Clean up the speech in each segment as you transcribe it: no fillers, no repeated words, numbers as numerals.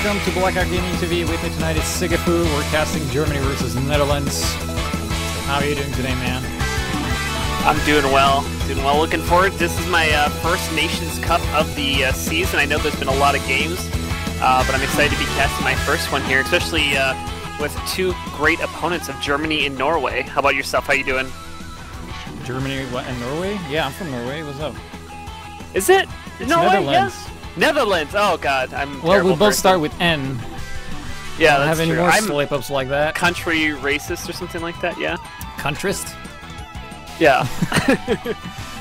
welcome to Blackout Gaming TV. With me tonight is Sigafoo. We're casting Germany versus Netherlands. How are you doing today, man? I'm doing well. Looking forward. This is my first Nations Cup of the season. I know there's been a lot of games, but I'm excited to be casting my first one here, especially with two great opponents of Germany and Norway. How about yourself? How you doing? Germany what, and Norway? Yeah, I'm from Norway. What's up? Is it? It's Norway? Netherlands. Yeah. Netherlands. Oh God, I'm. Well, we both start with N. Yeah, don't that's have any true. more I'm slip-ups like that. country racist or something like that. Yeah. Countryist? Yeah.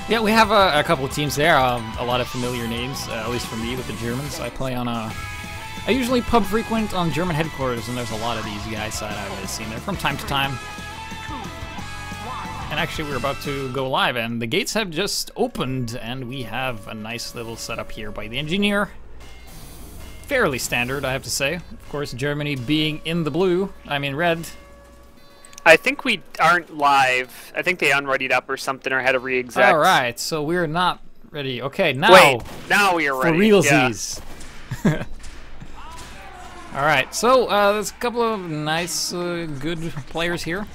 Yeah, we have a couple of teams there. A lot of familiar names, at least for me with the Germans. I play on I usually pub frequent on German headquarters, and there's a lot of these guys that I've always seen there from time to time. And actually, we're about to go live, and the gates have just opened, and we have a nice little setup here by the engineer. Fairly standard, I have to say. Of course, Germany being in the blue, I mean red. I think we aren't live. I think they unreadied up or something, or had a re-exec. All right, so we're not ready. Okay, now. Wait, now we are ready. For realsies. Yeah. All right, so there's a couple of nice, good players here.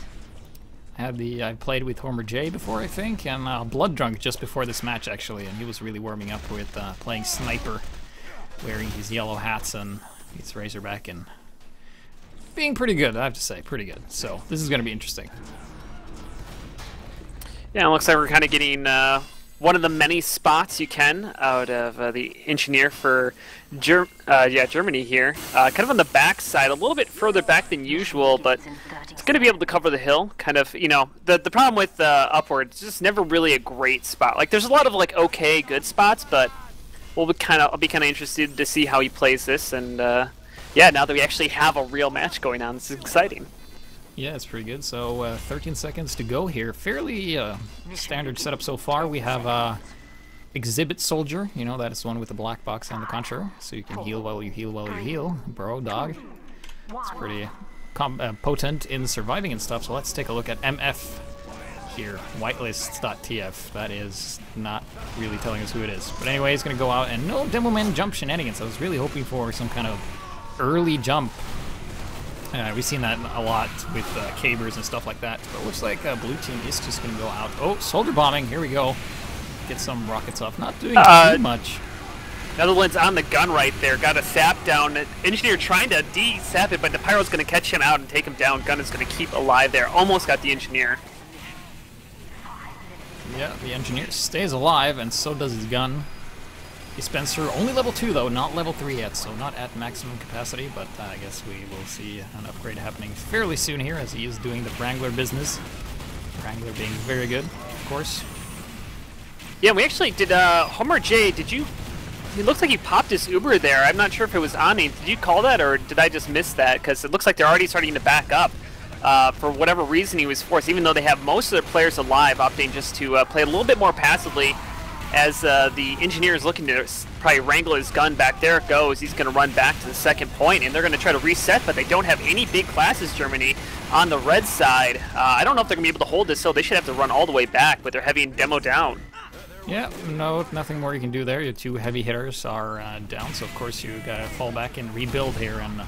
I played with Homer J before, I think, and Blood Drunk just before this match, actually, and he was really warming up with playing Sniper, wearing his yellow hats and his Razorback, and being pretty good, I have to say, pretty good. So this is going to be interesting. Yeah, it looks like we're kind of getting one of the many spots you can out of the engineer for Germany here. Kind of on the back side, a little bit further back than usual, but it's going to be able to cover the hill. Kind of, you know, the problem with upward, it's just never really a great spot. Like, there's a lot of like okay, good spots, but I'll be kind of interested to see how he plays this. And yeah, now that we actually have a real match going on, this is exciting. Yeah, it's pretty good. So 13 seconds to go here. Fairly standard setup so far. We have Exhibit Soldier. You know, that is the one with the black box on the contra. So you can heal while you heal while you heal. Bro, dog. It's pretty potent in surviving and stuff. So let's take a look at MF here. Whitelist.tf. That is not really telling us who it is. But anyway, it's going to go out and no Demo Man jump shenanigans. I was really hoping for some kind of early jump. We've seen that a lot with Cabers and stuff like that. But it looks like blue team is just going to go out. Oh, soldier bombing. Here we go. Get some rockets off. Not doing too much. Netherlands on the gun right there. Got a sap down. Engineer trying to de-sap it, but the Pyro's going to catch him out and take him down. Gun is going to keep alive there. Almost got the engineer. Yeah, the engineer stays alive, and so does his gun. Spencer, only level 2 though, not level 3 yet, so not at maximum capacity, but I guess we will see an upgrade happening fairly soon here as he is doing the Wrangler business. Wrangler being very good, of course. Yeah, we actually did, Homer J, did you, it looks like he popped his Uber there. I'm not sure if it was on me. Did you call that, or did I just miss that? Because it looks like they're already starting to back up. For whatever reason he was forced, even though they have most of their players alive, opting just to play a little bit more passively. As the engineer is looking to probably wrangle his gun back, there it goes. He's going to run back to the second point, and they're going to try to reset, but they don't have any big classes, Germany, on the red side. I don't know if they're going to be able to hold this, so they should have to run all the way back, but they're heavy and demo down. Yeah, no, nothing more you can do there. Your two heavy hitters are down, so of course you got to fall back and rebuild here. And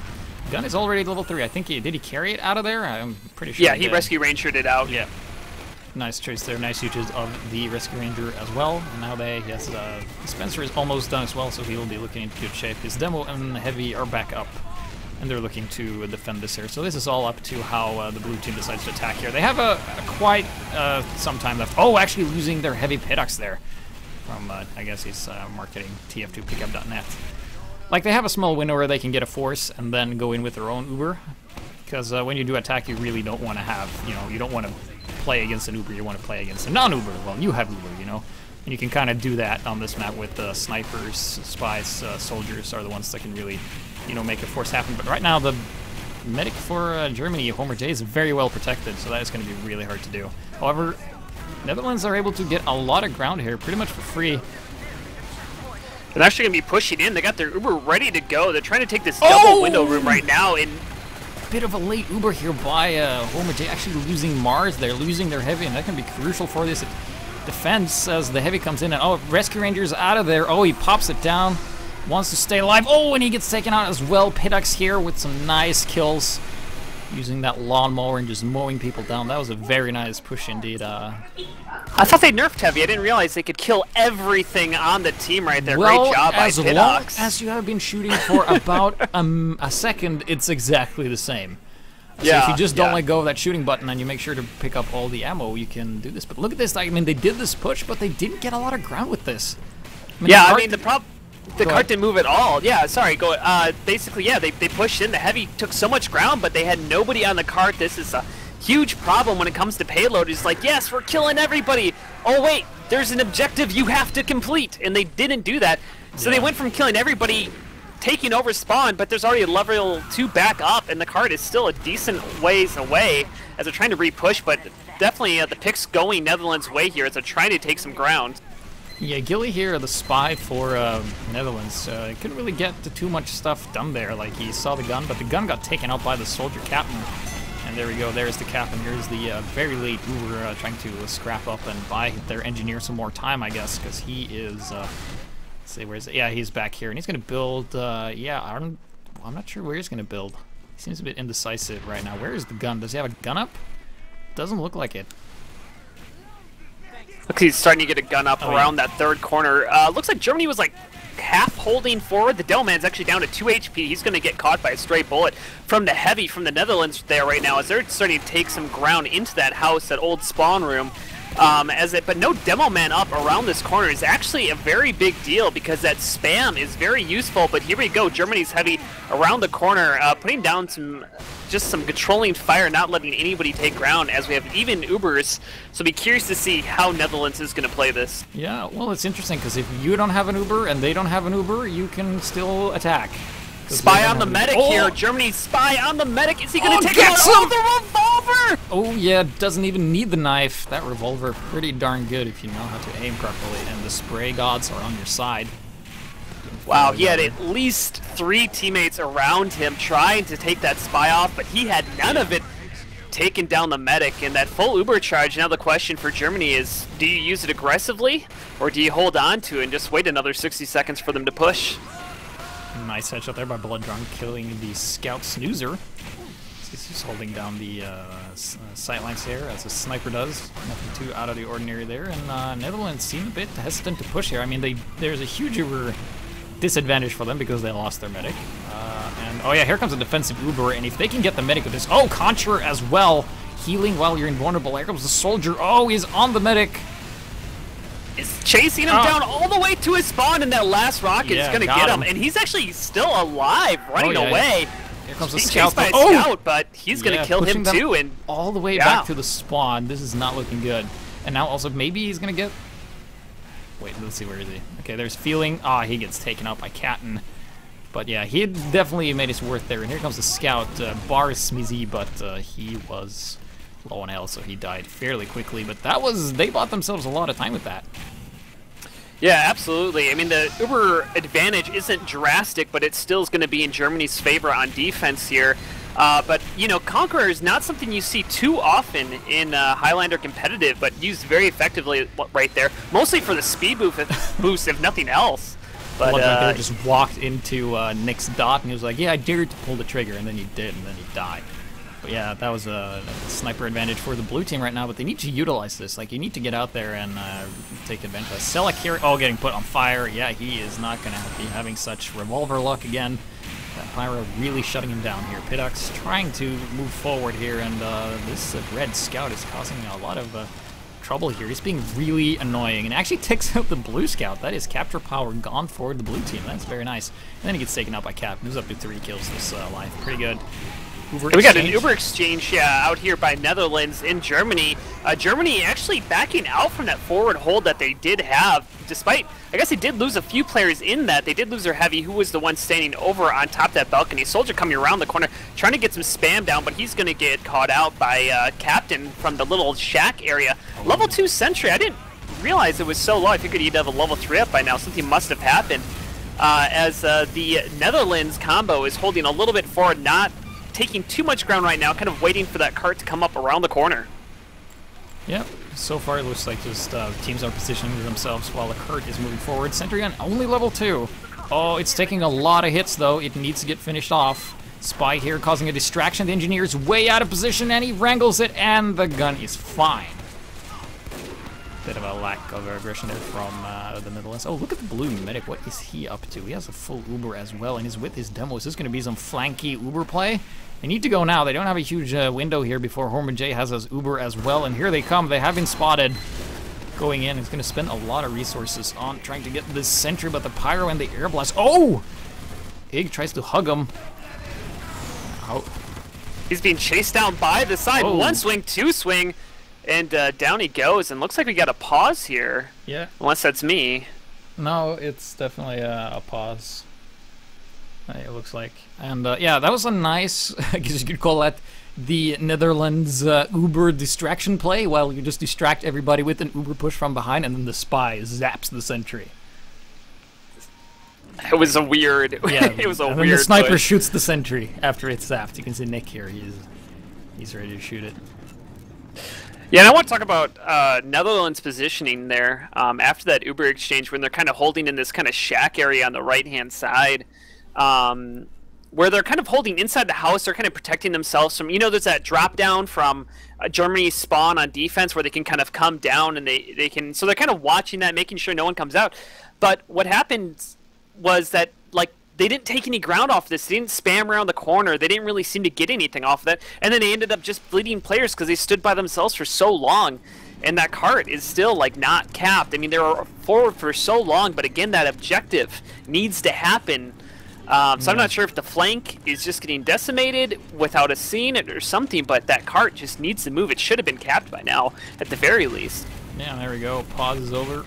gun is already level 3. I think did he carry it out of there? I'm pretty sure. Yeah, he rescue rangered it out. Yeah. Nice choice there, nice usage of the Rescue Ranger as well. And now yes, Spencer is almost done as well, so he will be looking in good shape. His Demo and Heavy are back up, and they're looking to defend this here. So this is all up to how the blue team decides to attack here. They have quite some time left. Oh, actually losing their Heavy Pidox there from, I guess he's marketing TF2Pickup.net. Like, they have a small window where they can get a force and then go in with their own Uber, because when you do attack, you really don't want to have, you know, you don't want to play against an Uber, you want to play against a non-Uber. Well, you have Uber, you know, and you can kind of do that on this map with snipers, spies, soldiers are the ones that can really, you know, make a force happen. But right now, the medic for Germany, Homer J, is very well protected, so that is going to be really hard to do. However, Netherlands are able to get a lot of ground here, pretty much for free. They're actually going to be pushing in. They got their Uber ready to go. They're trying to take this double window room right now, and bit of a late Uber here by Homer J, actually losing Mars. They're losing their Heavy, and that can be crucial for this defense as the Heavy comes in. And oh, Rescue Ranger's out of there. Oh, he pops it down. Wants to stay alive. Oh, and he gets taken out as well. Pitax here with some nice kills. Using that lawnmower and just mowing people down. That was a very nice push indeed. I thought they nerfed heavy. I didn't realize they could kill everything on the team right there. Well, great job by as long as you have been shooting for about a second, it's exactly the same. So if you just don't let go of that shooting button and you make sure to pick up all the ammo, you can do this. But look at this. I mean, they did this push, but they didn't get a lot of ground with this. I mean, the cart didn't move at all. Yeah, sorry. Basically, yeah, they pushed in. The heavy took so much ground, but they had nobody on the cart. This is a huge problem when it comes to payload. It's like, yes, we're killing everybody. Oh, wait, there's an objective you have to complete. And they didn't do that. So they went from killing everybody, taking over spawn, but there's already a level 2 back up, and the cart is still a decent ways away as they're trying to re-push, but definitely the pick's going Netherlands' way here as they're trying to take some ground. Yeah, Gilly here, the spy for Netherlands, couldn't really get to too much stuff done there. Like, he saw the gun, but the gun got taken out by the soldier captain. And there we go, there's the captain. Here's the very late Uber trying to scrap up and buy their engineer some more time, I guess, because he is, let's see, where is it? Yeah, he's back here, and he's going to build, I'm not sure where he's going to build. He seems a bit indecisive right now. Where is the gun? Does he have a gun up? Doesn't look like it. Looks like he's starting to get a gun up around that third corner. Looks like Germany was like half holding forward. The Delman's actually down to 2 HP. He's going to get caught by a stray bullet from the heavy from the Netherlands there right now as they're starting to take some ground into that house, that old spawn room. But no demo man up around this corner is actually a very big deal because that spam is very useful. But here we go, Germany's heavy around the corner, putting down some controlling fire, not letting anybody take ground as we have even Ubers. So be curious to see how Netherlands is going to play this. Yeah, well, it's interesting because if you don't have an Uber and they don't have an Uber, you can still attack. Spy on the medic here. Germany's spy on the medic. Is he going to take out the revolver? Oh, yeah, doesn't even need the knife. That revolver pretty darn good if you know how to aim properly, and the spray gods are on your side. Wow, he had at least 3 teammates around him trying to take that spy off, but he had none of it taking down the medic. And that full Uber charge, now the question for Germany is, do you use it aggressively, or do you hold on to it and just wait another 60 seconds for them to push? Nice headshot there by Bloodrun, killing the scout snoozer. He's just holding down the sightlines here, as a sniper does. Nothing too out of the ordinary there. And Netherlands seem a bit hesitant to push here. I mean, there's a huge Uber disadvantage for them because they lost their medic. And oh yeah, here comes a defensive Uber, and if they can get the medic with this, oh, Contra as well, healing while you're invulnerable. Here comes the soldier. Oh, he's on the medic. Is chasing him down all the way to his spawn, and that last rocket is going to get him. And he's actually still alive, running away. Here comes the He's scout. chased by a scout, but he's going to kill him too. And all the way back to the spawn. This is not looking good. And now also maybe he's going to get... Wait, let's see, where is he? Okay, there's Feeling. Ah, he gets taken out by Catton. But yeah, he definitely made his worth there. And here comes the scout, Bar Smizy, but he was low on health, so he died fairly quickly. But that was... They bought themselves a lot of time with that. Yeah, absolutely. I mean, the Uber advantage isn't drastic, but it still is going to be in Germany's favor on defense here. But, you know, Conqueror is not something you see too often in Highlander competitive, but used very effectively right there, mostly for the speed boost, if nothing else. But Bloodrun just walked into Nick's dot, and he was like, yeah, I dared to pull the trigger, and then he did, and then he died. But yeah, that was a sniper advantage for the blue team right now, but they need to utilize this. Like, you need to get out there and take advantage of that. Selleck here, getting put on fire. Yeah, he is not going to be having such revolver luck again. That Pyro really shutting him down here. Pitax trying to move forward here, and this red scout is causing a lot of trouble here. He's being really annoying, and actually takes out the blue scout. That is capture power gone for the blue team. That's very nice. And then he gets taken out by Cap, moves up to 3 kills this life. Pretty good. We got an Uber exchange out here by Netherlands in Germany. Germany actually backing out from that forward hold that they did have, despite, I guess they did lose a few players in that. They did lose their heavy, who was the one standing over on top of that balcony. Soldier coming around the corner, trying to get some spam down, but he's going to get caught out by Captain from the little shack area. Level 2 sentry, I didn't realize it was so low. I figured he'd have a level 3 up by now. Something must have happened. As the Netherlands combo is holding a little bit forward, not taking too much ground right now, kind of waiting for that cart to come up around the corner. Yep, so far it looks like just teams are positioning themselves while the cart is moving forward. Sentry gun only level 2. Oh, it's taking a lot of hits, though. It needs to get finished off. Spy here causing a distraction. The engineer is way out of position, and he wrangles it, and the gun is fine. Bit of a lack of aggression there from the Netherlands. Oh, look at the blue medic. What is he up to? He has a full Uber as well, and he's with his demo. Is this going to be some flanky Uber play? They need to go now. They don't have a huge window here before HomerJ has his Uber as well, and here they come. They have been spotted. Going in, he's going to spend a lot of resources on trying to get this sentry, but the pyro and the air blast. Oh! Ig tries to hug him. Oh. He's being chased down by the side. Oh. One swing, two swing, and down he goes. And looks like we got a pause here. Yeah. Unless that's me. No, it's definitely a pause. It looks like. And yeah, that was a nice, I guess you could call that the Netherlands Uber distraction play, while you just distract everybody with an Uber push from behind, and then the spy zaps the sentry. It was a weird. Yeah, it was a and weird. then the sniper push. shoots the sentry after it's zapped. You can see Nick here. He's ready to shoot it. Yeah, and I want to talk about Netherlands positioning there after that Uber exchange, when they're kind of holding in this kind of shack area on the right-hand side. Where they're kind of holding inside the house, they're kind of protecting themselves from, there's that drop down from Germany's spawn on defense where they can kind of come down and they can, so they're kind of watching that, making sure no one comes out. But what happened was that, like, they didn't take any ground off this. They didn't spam around the corner. They didn't really seem to get anything off of that. And then they ended up just bleeding players because they stood by themselves for so long. And that cart is still, like, not capped. I mean, they were forward for so long, but again, that objective needs to happen. So I'm not sure if the flank is just getting decimated without us seeing it or something, but that cart just needs to move. It should have been capped by now, at the very least. Yeah, there we go. Pause is over.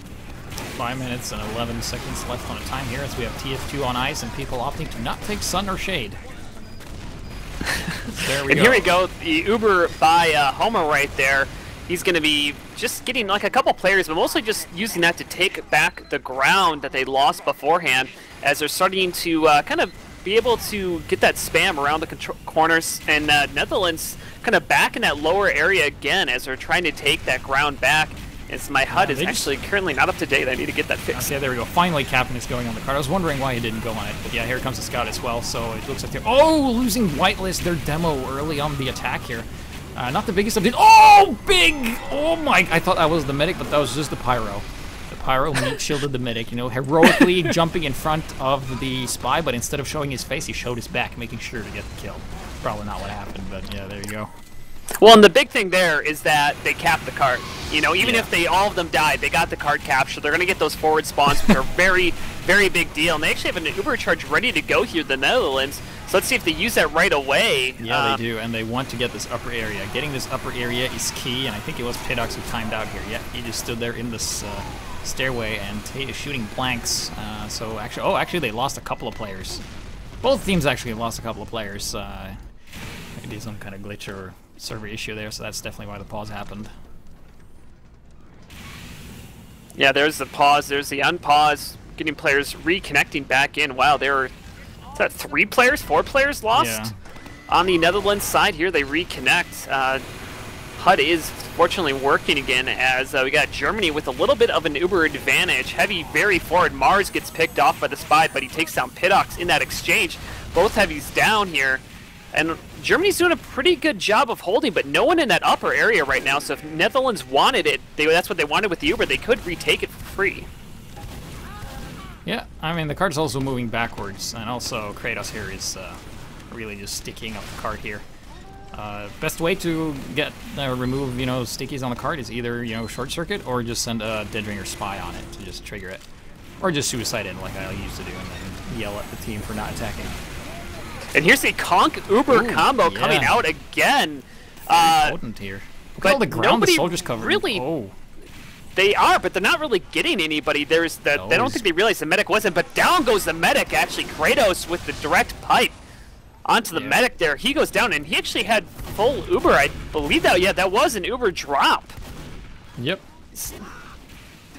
5 minutes and 11 seconds left on the time here as we have TF2 on ice and people opting to not take sun or shade. There we and go. Here we go. The Uber by Homer right there. He's going to be just getting like a couple players, but mostly just using that to take back the ground that they lost beforehand, as they're starting to kind of be able to get that spam around the corners, and Netherlands kind of back in that lower area again as they're trying to take that ground back. As my HUD is actually currently not up to date. I need to get that fixed. Okay, there we go. Finally, Captain is going on the card. I was wondering why he didn't go on it, but yeah, here comes the scout as well. So it looks like they're losing whitelist their demo early on the attack here. Not the biggest of it. Oh, big! Oh my! I thought that was the medic, but that was just the pyro. The pyro meat shielded the medic. Heroically jumping in front of the spy, but instead of showing his face, he showed his back, making sure to get the kill. Probably not what happened, but yeah, there you go. Well, and the big thing there is that they capped the cart. Even if all of them died, they got the cart captured. They're going to get those forward spawns, which are very, very big deal. And they actually have an Uber charge ready to go here, the Netherlands. So let's see if they use that right away. Yeah, they do, and they want to get this upper area. Getting this upper area is key, and I think it was Pidox who timed out here. Yeah, he just stood there in this stairway, and he is shooting blanks. So actually, they lost a couple of players. Both teams actually have lost a couple of players. Maybe some kind of glitch or server issue there, so that's definitely why the pause happened. Yeah, there's the pause, there's the unpause, getting players reconnecting back in. Wow, there were, is that 3 players, 4 players lost? Yeah. On the Netherlands side here, they reconnect. HUD is fortunately working again, as we got Germany with a little bit of an Uber advantage. Heavy very forward. Mars gets picked off by the spy, but he takes down Pidox in that exchange. Both heavies down here. And Germany's doing a pretty good job of holding, but no one in that upper area right now. So if Netherlands wanted it, that's what they wanted with the Uber. They could retake it for free. Yeah, I mean, the card's also moving backwards, and also Kratos here is really just sticking up the card here. Best way to get remove stickies on the card is either short circuit or just send a Dead Ringer spy on it to just trigger it, or just suicide in like I used to do, and then yell at the team for not attacking. And here's the Conk Uber combo coming out again. Potent here. Look at all the ground the soldiers covered. Really, they are, but they're not really getting anybody. There's that. They don't think they realize the medic wasn't, but down goes the medic. Actually, Kratos with the direct pipe onto the medic there. He goes down, and he actually had full Uber. I believe that. Yeah, that was an Uber drop. Yep.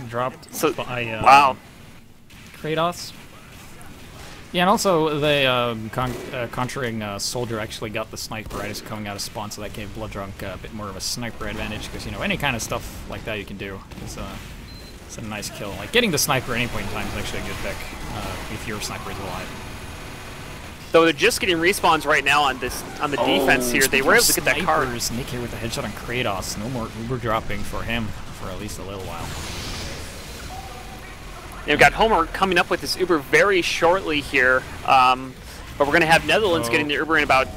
Dropped by wow. Kratos. Yeah, and also the contraring soldier actually got the sniper right as coming out of spawn, so that gave Blood Drunk a bit more of a sniper advantage, because any kind of stuff like that you can do is It's a nice kill. Like, getting the sniper at any point in time is actually a good pick if your sniper is alive. Though they're just getting respawns right now on the defense here. They were able to get that card. Nick here with the headshot on Kratos. No more Uber dropping for him for at least a little while. We've got Homer coming up with this Uber very shortly here. But we're going to have Netherlands getting the Uber in about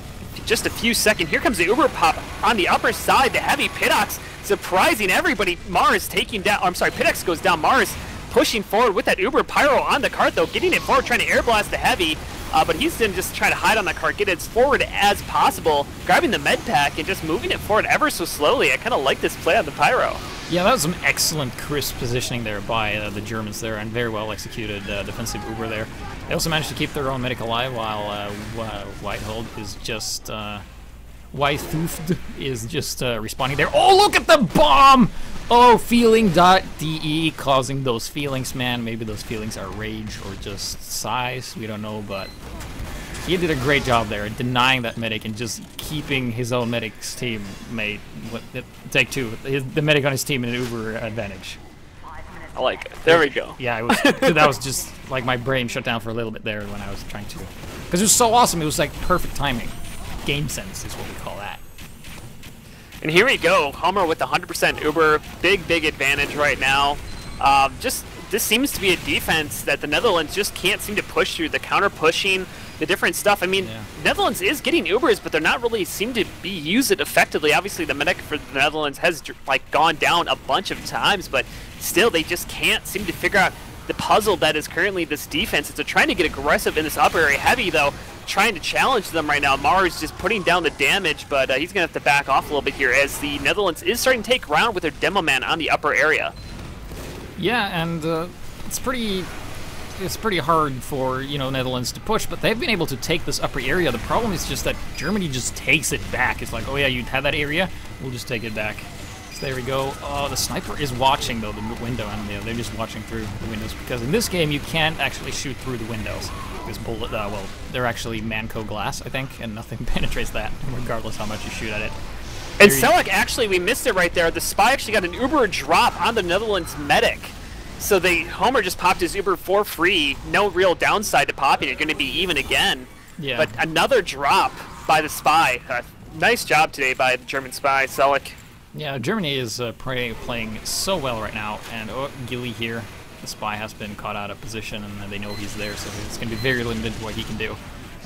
just a few seconds. Here comes the Uber pop on the upper side. The heavy Pidox surprising everybody. Mars taking down, I'm sorry, Pidox goes down. Mars pushing forward with that Uber Pyro on the cart though, getting it forward, trying to air blast the heavy. But he's going to just try to hide on that cart, get it as forward as possible, grabbing the med pack and just moving it forward ever so slowly. I kind of like this play on the Pyro. Yeah, that was some excellent crisp positioning there by the Germans there, and very well executed defensive Uber there. They also managed to keep their own medic alive while Whitehold is just Whitehoofd is just responding there. Oh, look at the bomb! Oh, feeling.de causing those feelings, man. Maybe those feelings are rage or just size. We don't know, but he did a great job there denying that medic and just keeping his own medic's teammate. Take two. The medic on his team in an Uber advantage. I like it. There we go. Yeah, it was, that was just like my brain shut down for a little bit there when I was trying to. Because it was so awesome. It was like perfect timing. Game sense is what we call that. And here we go. Homer with the 100% Uber. Big advantage right now. This seems to be a defense that the Netherlands just can't seem to push through. The counter pushing, the different stuff. I mean, Netherlands is getting Ubers, but they're not really seem to be used it effectively. Obviously, the medic for the Netherlands has like gone down a bunch of times, but still, they just can't seem to figure out the puzzle that is currently this defense. They're trying to get aggressive in this upper area. Heavy, though, trying to challenge them right now. Mars just putting down the damage, but he's going to have to back off a little bit here as the Netherlands is starting to take ground with their Demo Man on the upper area. Yeah, and it's pretty hard for, you know, Netherlands to push, but they've been able to take this upper area. The problem is just that Germany just takes it back. It's like, oh yeah, you had that area, we'll just take it back. So there we go. Oh, the sniper is watching, though, the window, and they're just watching through the windows, because in this game you can't actually shoot through the windows. Because well, they're actually Manco glass, I think, and nothing penetrates that, regardless how much you shoot at it. And Selleck, actually, we missed it right there. The Spy actually got an Uber drop on the Netherlands medic. So Homer just popped his Uber for free. No real downside to popping it. Going to be even again. Yeah. But another drop by the Spy. Nice job today by the German Spy, Selleck. Yeah, Germany is playing so well right now, and Gilly here, the Spy has been caught out of position, and they know he's there, so it's going to be very limited what he can do.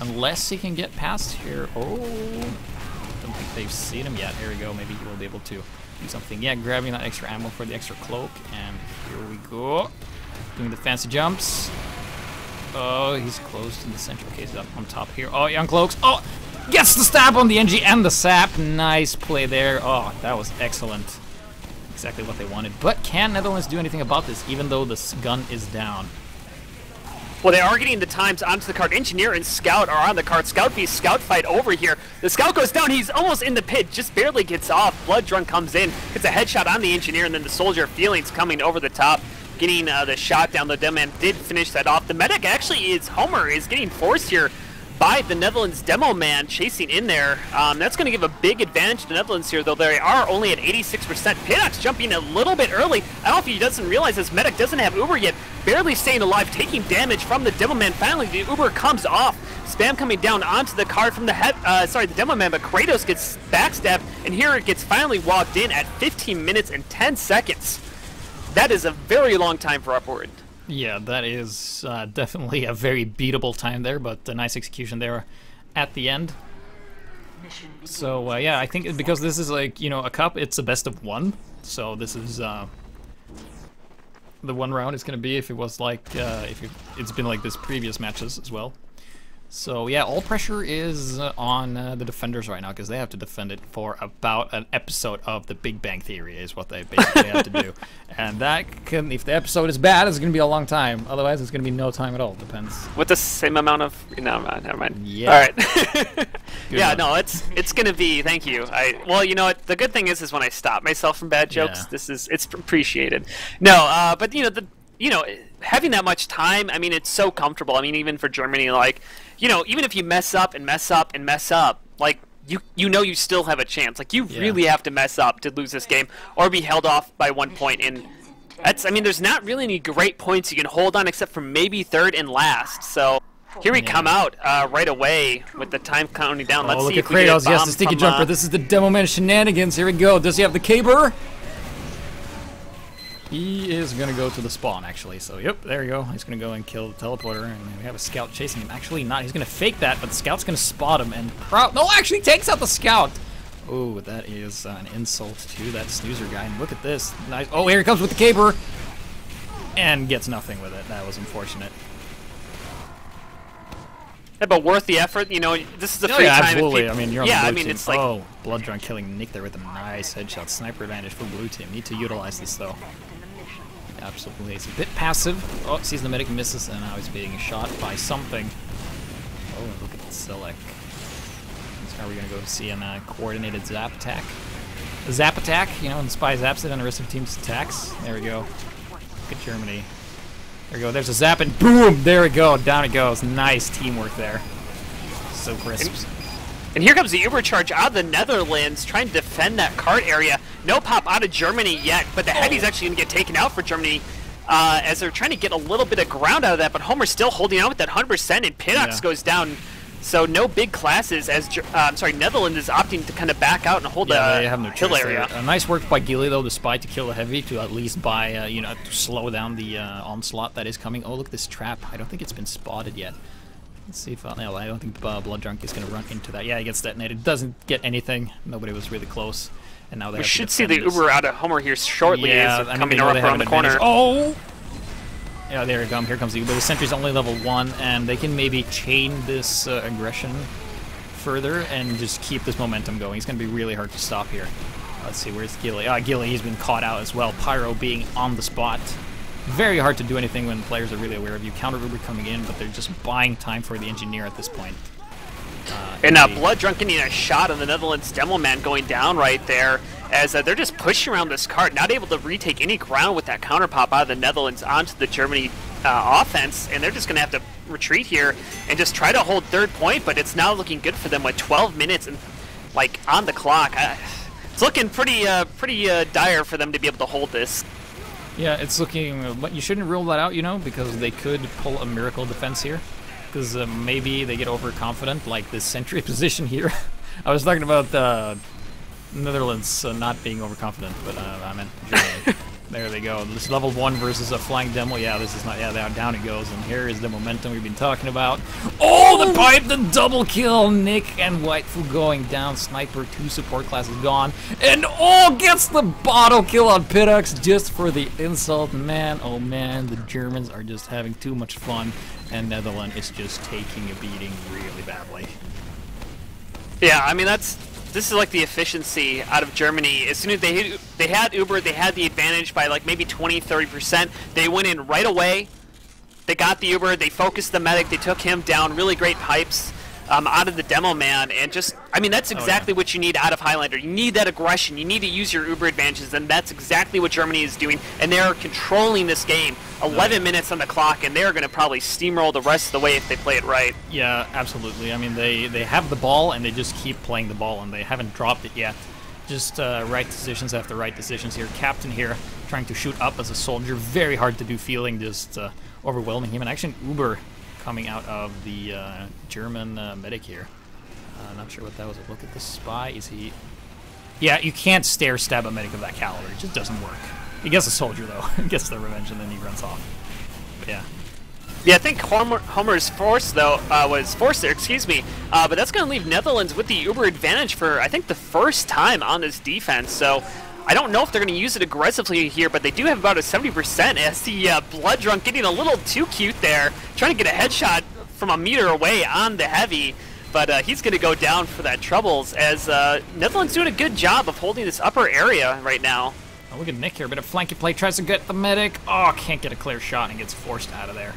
Unless he can get past here. Oh, don't think they've seen him yet. Here we go, maybe he will be able to do something. Yeah, grabbing that extra ammo for the extra cloak, and here we go. Doing the fancy jumps. Oh, he's close in the center. Okay, he's up on top here. Oh, young cloaks. Oh! Gets the stab on the NG and the sap. Nice play there. Oh, that was excellent. Exactly what they wanted. But can Netherlands do anything about this, even though the gun is down? Well, they are getting the times onto the cart. Engineer and Scout are on the cart. Scout v Scout fight over here. The Scout goes down. He's almost in the pit. Just barely gets off. Blood Drunk comes in. Gets a headshot on the Engineer, and then the Soldier Feelings coming over the top. Getting the shot down. The Demoman did finish that off. The medic actually is Homer is getting forced here by the Netherlands Demo Man chasing in there. That's going to give a big advantage to the Netherlands here, though they are only at 86%. Pidox jumping a little bit early. I don't know if he doesn't realize this medic doesn't have Uber yet. Barely staying alive, taking damage from the Demo Man. Finally, the Uber comes off. Spam coming down onto the card from the Demo Man, but Kratos gets backstabbed, and here it gets finally walked in at 15 minutes and 10 seconds. That is a very long time for Upward. Yeah, that is definitely a very beatable time there, but a nice execution there at the end. So yeah, I think because this is like, you know, a cup, it's a best of one. So this is the one round it's going to be if it was like, it's been like this previous matches as well. So yeah, all pressure is on the defenders right now, because they have to defend it for about an episode of The Big Bang Theory is what they basically have to do. And that can, if the episode is bad, it's going to be a long time. Otherwise, it's going to be no time at all. Depends. With the same amount of... No, never mind. Yeah. All right. Yeah, no, it's going to be... Thank you. Well, you know what? The good thing is when I stop myself from bad jokes, it's appreciated. No, but having that much time, I mean, it's so comfortable. I mean, even for Germany, like, you know, even if you mess up and mess up and mess up, like, you know you still have a chance. Like, you really have to mess up to lose this game or be held off by 1 point. And I mean, there's not really any great points you can hold on except for maybe third and last. So here we come out right away with the time counting down. Let's see look if at we get a Kratos. Yes, bomb the sticky from, jumper. This is the Demo Man shenanigans. Here we go. Does he have the caber? He is going to go to the spawn, actually. So, yep, there we go. He's going to go and kill the teleporter. And we have a scout chasing him. Actually, not. He's going to fake that, but the scout's going to spot him. And no, actually takes out the scout. Oh, that is an insult to that snoozer guy. And look at this. Nice. Oh, here he comes with the caber. And gets nothing with it. That was unfortunate. Yeah, but worth the effort. You know, this is a free time. Absolutely. I mean, you're on the blue I mean, team. it's like... Oh, Blood Drunk killing Nick there with a nice headshot. Sniper advantage for blue team. Need to utilize this, though. Absolutely. It's a bit passive. Oh, sees the medic, misses, and now he's being shot by something. Oh, look at the select. So are we going to go see a coordinated zap attack? A zap attack, you know, when the spy zaps it and the rest of the team's attacks. There we go. Look at Germany. There we go. There's a zap and boom! There we go. Down it goes. Nice teamwork there. So crisp. And here comes the Uber charge out of the Netherlands, trying to defend that cart area. No pop out of Germany yet, but the heavy's actually going to get taken out for Germany as they're trying to get a little bit of ground out of that, but Homer's still holding out with that 100%, and Pinox goes down. So no big classes as, Netherlands is opting to kind of back out and hold they have no kill choice area. Nice work by Gilly, though, the spy, to kill the heavy, to at least buy, you know, to slow down the onslaught that is coming. Oh, look at this trap. I don't think it's been spotted yet. Let's see if I don't think Blood Drunk is going to run into that. Yeah, he gets detonated. Doesn't get anything. Nobody was really close. And now we should see the Uber out of Homer here shortly. Yeah, as coming around the corner. Oh! Yeah, there we go. Here comes the Uber. The sentry's only level 1, and they can maybe chain this aggression further and just keep this momentum going. It's going to be really hard to stop here. Let's see, where's Gilly? Gilly, he's been caught out as well. Pyro being on the spot. Very hard to do anything when players are really aware of you. Counter Uber coming in, but they're just buying time for the engineer at this point. And Blood Drunk getting a shot on the Netherlands Demo Man going down right there as they're just pushing around this cart, not able to retake any ground with that counter pop out of the Netherlands onto the Germany offense, and they're just going to have to retreat here and just try to hold third point, but it's now looking good for them with 12 minutes and like on the clock. It's looking pretty dire for them to be able to hold this. Yeah, it's looking, but you shouldn't rule that out, you know, because they could pull a miracle defense here. Because maybe they get overconfident, like this sentry position here. I was talking about Netherlands not being overconfident, but I meant Germany. There they go. This level 1 versus a flying demo. Yeah, this is not. Yeah, down it goes. And here is the momentum we've been talking about. Oh, the pipe, the double kill. Nick and Waifu going down. Sniper, 2 support classes gone. And gets the bottle kill on Pinox just for the insult. Man, oh man, the Germans are just having too much fun. And Netherlands is just taking a beating really badly. Yeah, I mean, this is like the efficiency out of Germany. As soon as they had Uber, they had the advantage by like maybe 20-30%. They went in right away. They got the Uber, they focused the medic, they took him down. Really great pipes out of the Demo Man, and just, I mean, that's exactly what you need out of Highlander. You need that aggression. You need to use your Uber advantages, and that's exactly what Germany is doing. And they're controlling this game. 11 minutes on the clock, and they're going to probably steamroll the rest of the way if they play it right. Yeah, absolutely. I mean, they have the ball, and they just keep playing the ball, and they haven't dropped it yet. Just right decisions after right decisions here. Captain here trying to shoot up as a soldier. Very hard to do, feeling just overwhelming him. And actually, Uber coming out of the German medic here. Not sure what that was. A look at the spy. Is he? Yeah, you can't stare stab a medic of that caliber. It just doesn't work. He gets a soldier though. He gets the revenge and then he runs off. But yeah. Yeah, I think Homer's force though was forced there. Excuse me. But that's going to leave Netherlands with the Uber advantage for I think the first time on this defense. So I don't know if they're going to use it aggressively here, but they do have about a 70% as the Blood Drunk getting a little too cute there, trying to get a headshot from a meter away on the heavy, but he's going to go down for that troubles as Netherlands doing a good job of holding this upper area right now. Oh, look at Nick here, a bit of flanky play, tries to get the medic. Oh, can't get a clear shot and gets forced out of there.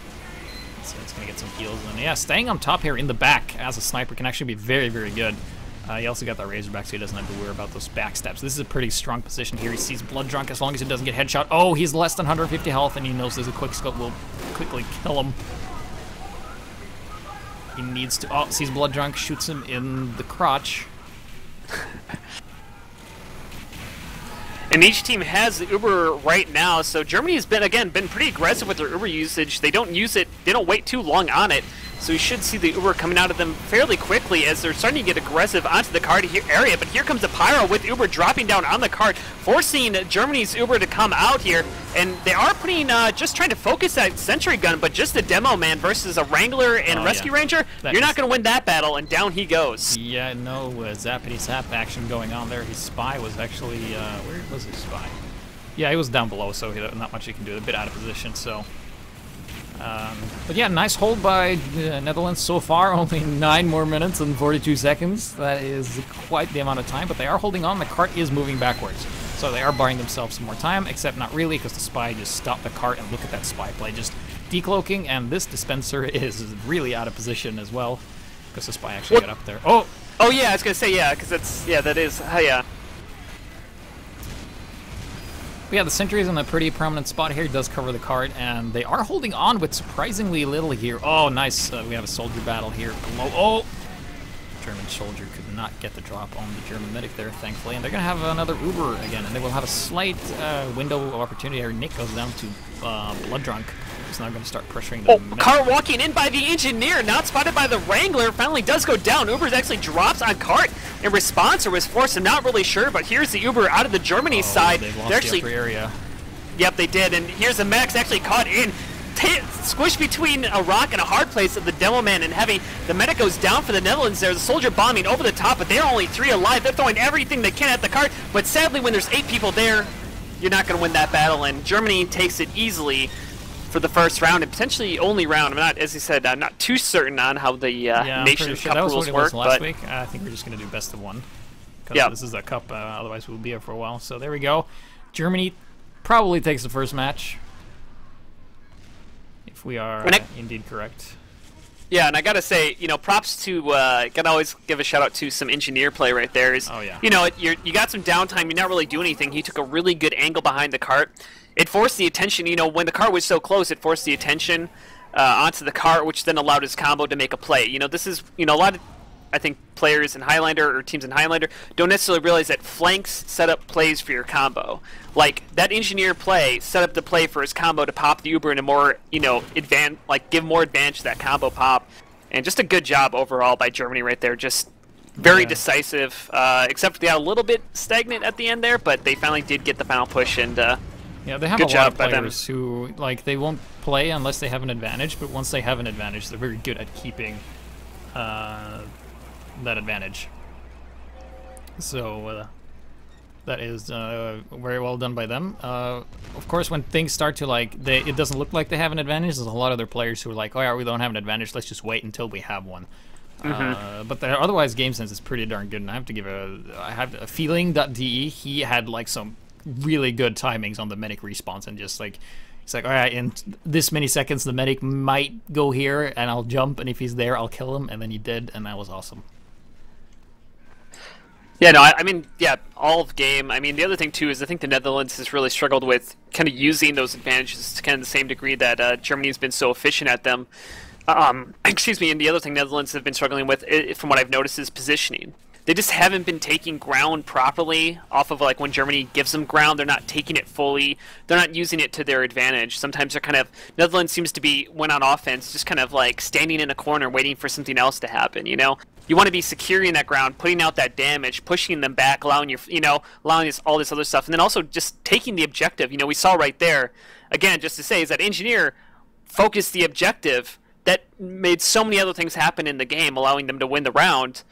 So it's going to get some heals. And yeah, staying on top here in the back as a sniper can actually be very, very good. He also got that Razorback, so he doesn't have to worry about those backsteps. This is a pretty strong position here. He sees Blood Drunk as long as he doesn't get headshot. Oh, he's less than 150 health, and he knows there's a quick scope will quickly kill him. He needs to... Oh, sees Blood Drunk, shoots him in the crotch. And each team has the Uber right now, so Germany has been pretty aggressive with their Uber usage. They don't use it, they don't wait too long on it, so you should see the Uber coming out of them fairly quickly as they're starting to get aggressive onto the card area. But here comes the Pyro with Uber dropping down on the card, forcing Germany's Uber to come out here. And they are putting, just trying to focus that Sentry Gun, but just a Demo Man versus a Wrangler and Rescue Ranger, you're not going to win that battle, and down he goes. Yeah, no zappity zap action going on there. His spy was actually, where was his spy? Yeah, he was down below, so not much he can do. A bit out of position, so. But yeah, nice hold by Netherlands so far. Only 9 more minutes and 42 seconds. That is quite the amount of time, but they are holding on. The cart is moving backwards. So they are buying themselves some more time, except not really, because the spy just stopped the cart, and look at that spy play, just decloaking, and this dispenser is really out of position as well, because the spy actually got up there. Oh! Oh yeah, I was going to say, yeah, because that's, yeah, that is, yeah. But yeah, the Sentry is in a pretty prominent spot here. It does cover the cart, and they are holding on with surprisingly little here. Oh, nice. We have a soldier battle here below. Oh! German soldier could not get the drop on the German medic there, thankfully. And they're going to have another Uber again, and they will have a slight window of opportunity here. Nick goes down to Blood Drunk. He's now going to start pressuring the medic. Cart walking in by the Engineer, not spotted by the Wrangler, finally does go down. Uber's actually drops on cart in response, or was forced, I'm not really sure, but here's the Uber out of the Germany side. They've lost They're actually, the upper area. Yep, they did, and here's the Max actually caught in. Squished between a rock and a hard place of the Demo Man and Heavy. The medic goes down for the Netherlands there. The soldier bombing over the top, but they're only 3 alive. They're throwing everything they can at the cart, but sadly when there's 8 people there, you're not going to win that battle, and Germany takes it easily for the first round, and potentially only round. I'm not, as you said, I'm not too certain on how the Nations Cup rules work, last week. I think we're just going to do best of 1. Because this is a cup, otherwise we'll be here for a while. So there we go. Germany probably takes the first match. If we are indeed correct. Yeah, and I gotta say, you know, props to, gotta always give a shout out to some Engineer play right there. Oh yeah. You know, you got some downtime, you not really do anything. He took a really good angle behind the cart. It forced the attention, you know, when the cart was so close, it forced the attention onto the cart, which then allowed his combo to make a play. You know, this is, you know, a lot of, I think, players in Highlander or teams in Highlander don't necessarily realize that flanks set up plays for your combo. Like, that Engineer play set up the play for his combo to pop the Uber in a more, you know, give more advantage to that combo pop. And just a good job overall by Germany right there. Just very decisive, except they got a little bit stagnant at the end there, but they finally did get the final push, and yeah, they have a lot of players who, like, they won't play unless they have an advantage, but once they have an advantage, they're very good at keeping that advantage. So that is very well done by them. Of course, when things start to, like, it doesn't look like they have an advantage, there's a lot of other players who are like, oh yeah, we don't have an advantage, let's just wait until we have one. But otherwise, game sense is pretty darn good, and I have a feeling that DE, he had like some really good timings on the medic response, and just like, it's like, all right, in this many seconds the medic might go here and I'll jump, and if he's there I'll kill him, and then he did, and that was awesome. Yeah, no, I mean, yeah, all of game. I mean, the other thing, too, is I think the Netherlands has really struggled with kind of using those advantages to kind of the same degree that Germany has been so efficient at them. Excuse me, and the other thing Netherlands have been struggling with, from what I've noticed, is positioning. They just haven't been taking ground properly off of, like, when Germany gives them ground, they're not taking it fully. They're not using it to their advantage. Sometimes they're kind of, Netherlands seems to be, when on offense, just kind of like standing in a corner waiting for something else to happen, you know? You want to be securing that ground, putting out that damage, pushing them back, allowing your, you know, allowing all this other stuff, and then also just taking the objective. You know, we saw right there, again, just to say, is that Engineer focused the objective that made so many other things happen in the game, allowing them to win the round.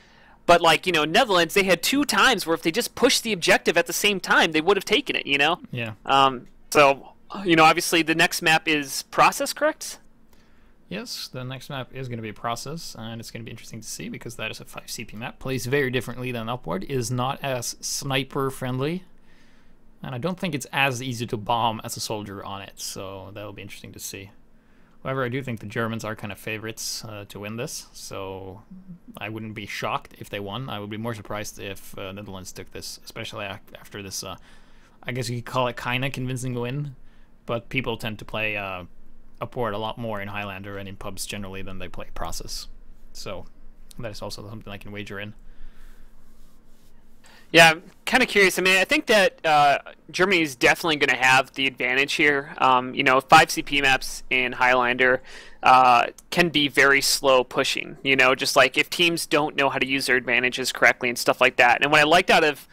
But, like, you know, Netherlands, they had 2 times where if they just pushed the objective at the same time, they would have taken it, you know? Yeah. So, you know, obviously the next map is Process, correct? Yes, the next map is going to be Process, and it's going to be interesting to see because that is a 5 CP map. Plays very differently than Upward, is not as sniper-friendly, and I don't think it's as easy to bomb as a soldier on it, so that'll be interesting to see. However, I do think the Germans are kind of favorites to win this, so I wouldn't be shocked if they won. I would be more surprised if Netherlands took this, especially after this, I guess you could call it kind of convincing win, but people tend to play Upward a lot more in Highlander and in pubs generally than they play Process. So that is also something I can wager in. Yeah, I'm kind of curious. I mean, I think that Germany is definitely going to have the advantage here. 5 CP maps in Highlander can be very slow pushing. Just like if teams don't know how to use their advantages correctly and stuff like that. And what I liked out of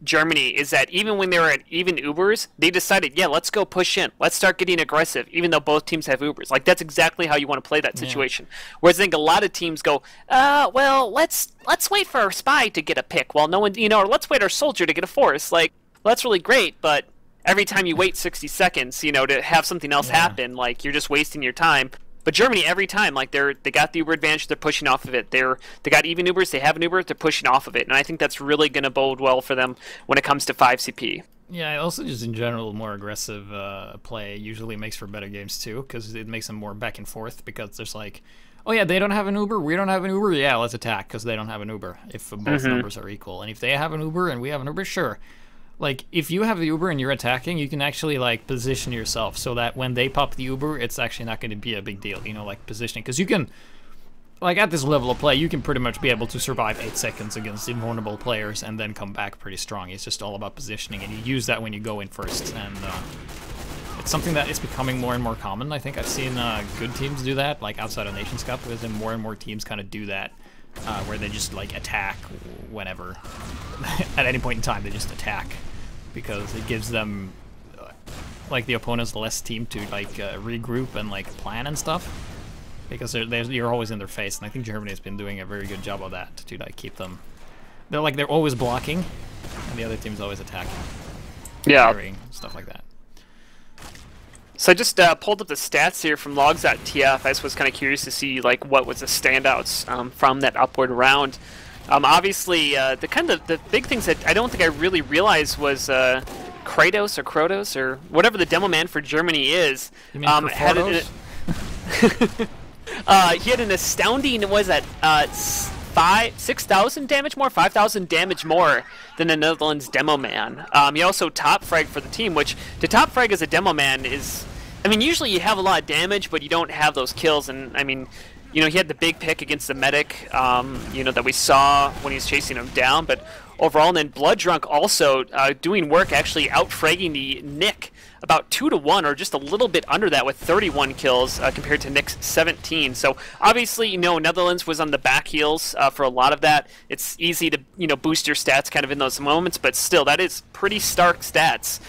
Germany is that even when they were at even Ubers, they decided, yeah, let's go push in. Let's start getting aggressive, even though both teams have Ubers. Like, that's exactly how you want to play that situation. Yeah. Whereas I think a lot of teams go, well, let's wait for our spy to get a pick while no one, or let's wait our soldier to get a force. Like, well, that's really great, but every time you wait 60 seconds, to have something else happen, like, you're just wasting your time. But Germany, every time, like they got the Uber advantage, they're pushing off of it. They got even Ubers, they have an Uber, they're pushing off of it, and I think that's really going to bode well for them when it comes to 5CP. Yeah, also just in general, more aggressive play usually makes for better games too, because it makes them more back and forth. Because there's like, oh yeah, they don't have an Uber, we don't have an Uber, yeah, let's attack because they don't have an Uber. If both numbers are equal, and if they have an Uber and we have an Uber, sure. Like, if you have the Uber and you're attacking, you can actually, like, position yourself so that when they pop the Uber, it's actually not going to be a big deal, like, positioning. Because you can, like, at this level of play, you can pretty much be able to survive 8 seconds against invulnerable players and then come back pretty strong. It's just all about positioning, and you use that when you go in first. And it's something that is becoming more and more common. I think I've seen good teams do that, like, outside of Nations Cup, and more and more teams kind of do that. Where they just, like, attack whenever. At any point in time, they just attack. Because it gives them, like, the opponents less team to, like, regroup and, like, plan and stuff. Because you're always in their face. And I think Germany has been doing a very good job of that to, like, keep them... They're always blocking, and the other team's always attacking. Yeah. Carrying, stuff like that. So I just pulled up the stats here from logs.tf. I just was kind of curious to see like what was the standouts from that upward round. Obviously, the big things that I don't think I really realized was Kratos or whatever the demo man for Germany is. You mean had he had an astounding, what is that, 6,000 damage more, 5,000 damage more than the Netherlands demo man. He also top frag for the team, which to top frag as a demo man is, I mean, usually you have a lot of damage, but you don't have those kills. And I mean, he had the big pick against the medic, that we saw when he was chasing him down. But overall, and then Blood Drunk also doing work, actually out-fragging the Nick about 2-1, or just a little bit under that, with 31 kills compared to Nick's 17. So obviously, Netherlands was on the back heels for a lot of that. It's easy to boost your stats kind of in those moments, but still, that is pretty stark stats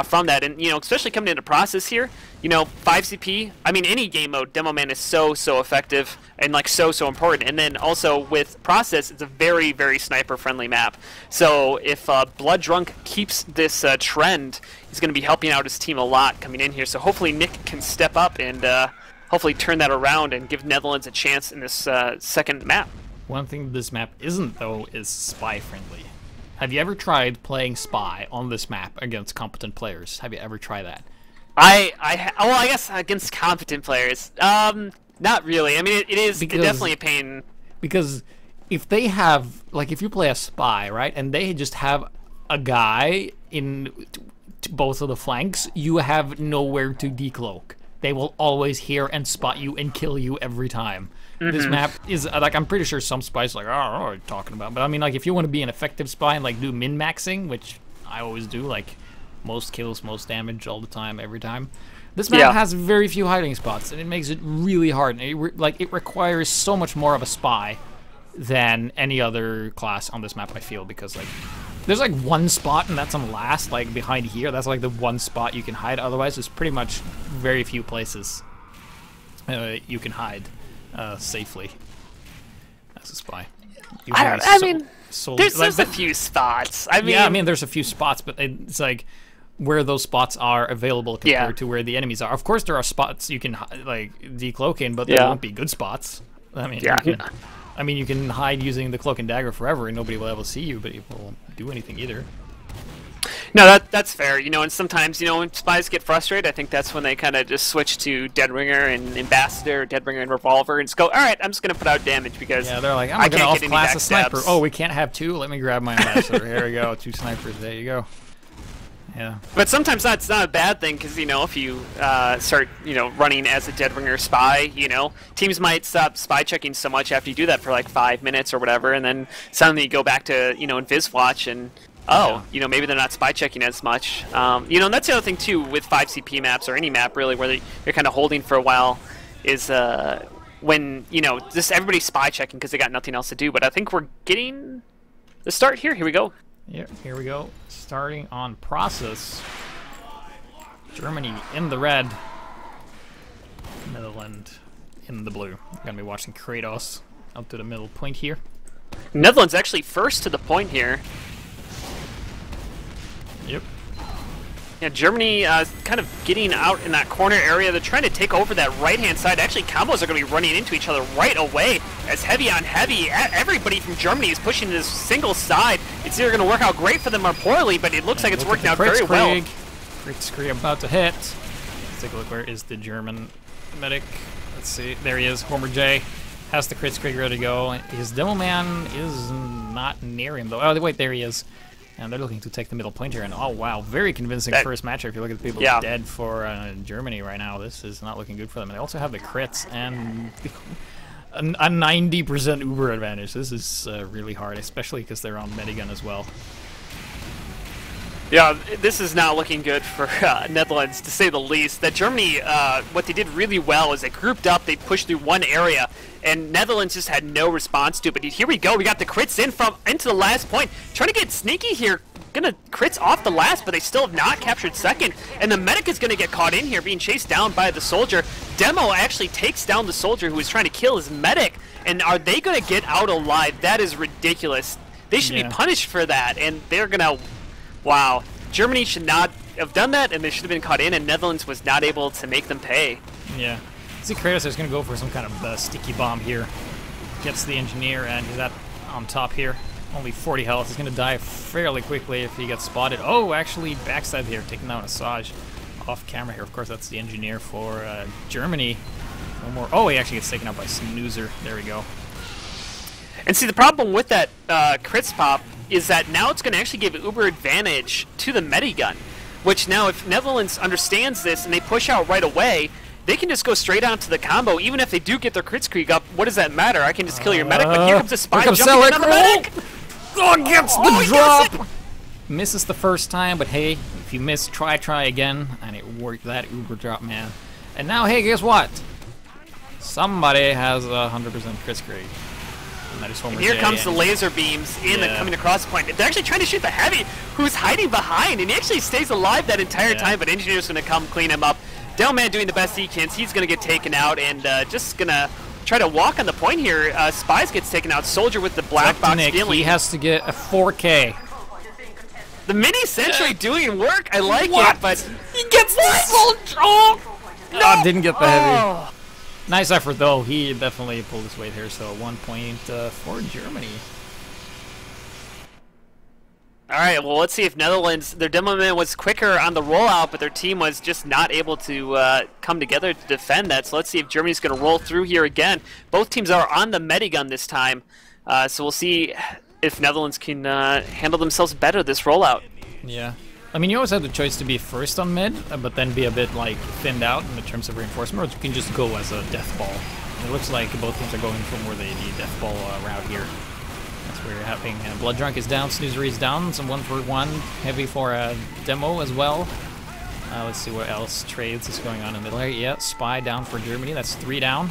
from that. And especially coming into process here, 5CP. I mean, any game mode, Demo Man is so effective and like so important. And then also with process, it's a very sniper friendly map. So if Blood Drunk keeps this trend, he's going to be helping out his team a lot coming in here. So hopefully Nick can step up and hopefully turn that around and give Netherlands a chance in this second map. One thing this map isn't, though, is spy friendly. Have you ever tried playing spy on this map against competent players? Have you ever tried that? I guess against competent players. Not really. I mean, it is definitely a pain. Because if they have, like, if you play a spy, right, and they just have a guy in both of the flanks, you have nowhere to decloak. They will always hear and spot you and kill you every time. This map is, like, I'm pretty sure some spies like, oh, I don't know what you're talking about. But I mean, like, if you want to be an effective spy and, like, do min-maxing, which I always do, like, most kills, most damage all the time, every time. This map has very few hiding spots, and it makes it really hard. And it requires so much more of a spy than any other class on this map, I feel, because, like, there's, like, one spot, and that's on last, like, behind here. That's, like, the one spot you can hide. Otherwise, there's pretty much very few places you can hide safely as a spy. There's a few spots. Yeah, I mean, there's a few spots, but it's, like, where those spots are available compared to where the enemies are. Of course, there are spots you can, like, decloak in, but they won't be good spots. I mean, you can hide using the cloak and dagger forever, and nobody will ever see you, but it won't do anything either. No, that's fair. And sometimes, when spies get frustrated, I think that's when they kind of just switch to Deadringer and Ambassador, Deadringer and Revolver, and just go, all right, I'm just going to put out damage because they're like, I'm going to off-class a sniper. Oh, we can't have two? Let me grab my Ambassador. Here we go, 2 snipers. There you go. Yeah. But sometimes that's not a bad thing, because, if you start, running as a Deadringer spy, teams might stop spy checking so much after you do that for like 5 minutes or whatever, and then suddenly you go back to, Inviswatch, and oh, you know, maybe they're not spy checking as much. You know, and that's the other thing too with 5CP maps or any map really, where you're kind of holding for a while, is when, you know, just everybody's spy checking because they got nothing else to do. But I think we're getting the start here. Here we go. Yeah, here we go. Starting on process. Germany in the red. Netherlands in the blue. We're gonna be watching Kratos up to the middle point here. Netherlands actually first to the point here. Yep. Yeah, Germany kind of getting out in that corner area. They're trying to take over that right-hand side. Actually, combos are going to be running into each other right away as heavy on heavy. Everybody from Germany is pushing this single side. It's either going to work out great for them or poorly, but it looks like it's working out very well. Kritzkrieg about to hit. Let's take a look. Where is the German medic? Let's see. There he is. Homer J has the Kritzkrieg ready to go. His demo man is not near him, though. Oh, wait, there he is. And they're looking to take the middle point here, and oh wow, very convincing first matchup. If you look at the people dead for Germany right now, this is not looking good for them. And they also have the crits and a 90% Uber advantage. This is really hard, especially because they're on Medigun as well. Yeah, this is not looking good for Netherlands, to say the least. That Germany, what they did really well is they grouped up, they pushed through one area, and Netherlands just had no response to it. But here we go, we got the crits into the last point. Trying to get sneaky here, gonna crits off the last, but they still have not captured second. And the medic is gonna get caught in here, being chased down by the soldier. Demo actually takes down the soldier who was trying to kill his medic. And are they gonna get out alive? That is ridiculous. They should be punished for that, and they're gonna... Wow, Germany should not have done that, and they should have been caught in, and Netherlands was not able to make them pay. Yeah. See, Kratos is going to go for some kind of sticky bomb here. Gets the engineer, and he's on top here. Only 40 health. He's going to die fairly quickly if he gets spotted. Oh, actually, backstab here, taking down Asajj off camera here. Of course, that's the engineer for Germany. No more. Oh, he actually gets taken out by Snoozer. There we go. And see, the problem with that crits pop is that now it's going to actually give Uber advantage to the Medigun, which now if Netherlands understands this and they push out right away, they can just go straight on to the combo. Even if they do get their Kritzkrieg up, what does that matter? I can just kill your medic, but here comes the spy jumping in on the medic! Oh, gets the drop! Misses the first time, but hey, if you miss, try again, and it worked. That Uber drop, man. And now, hey, guess what? Somebody has 100% Kritzkrieg. And here comes the laser beams in and coming across the point. They're actually trying to shoot the heavy, who's hiding behind, and he actually stays alive that entire time, but Engineer's going to come clean him up. Delman doing the best he can. He's going to get taken out, and just going to try to walk on the point here. Spies gets taken out. Soldier with the black box feeling. He has to get a 4K. The mini sentry doing work. I like it, but he gets the soldier. No, didn't get the heavy. Nice effort, though. He definitely pulled his weight here, so 1 point for Germany. All right, well, let's see if Netherlands, their demo man was quicker on the rollout, but their team was just not able to come together to defend that. So let's see if Germany's going to roll through here again. Both teams are on the Medigun this time, so we'll see if Netherlands can handle themselves better this rollout. Yeah. I mean, you always have the choice to be first on mid, but then be a bit, like, thinned out in terms of reinforcement, or you can just go as a death ball. And it looks like both teams are going for more the death ball route here. That's where you're having Blood Drunk is down, Snoozer is down, some 1-for-1, heavy for Demo as well. Let's see what else trades is going on in the middle here. Yeah, Spy down for Germany, that's 3 down.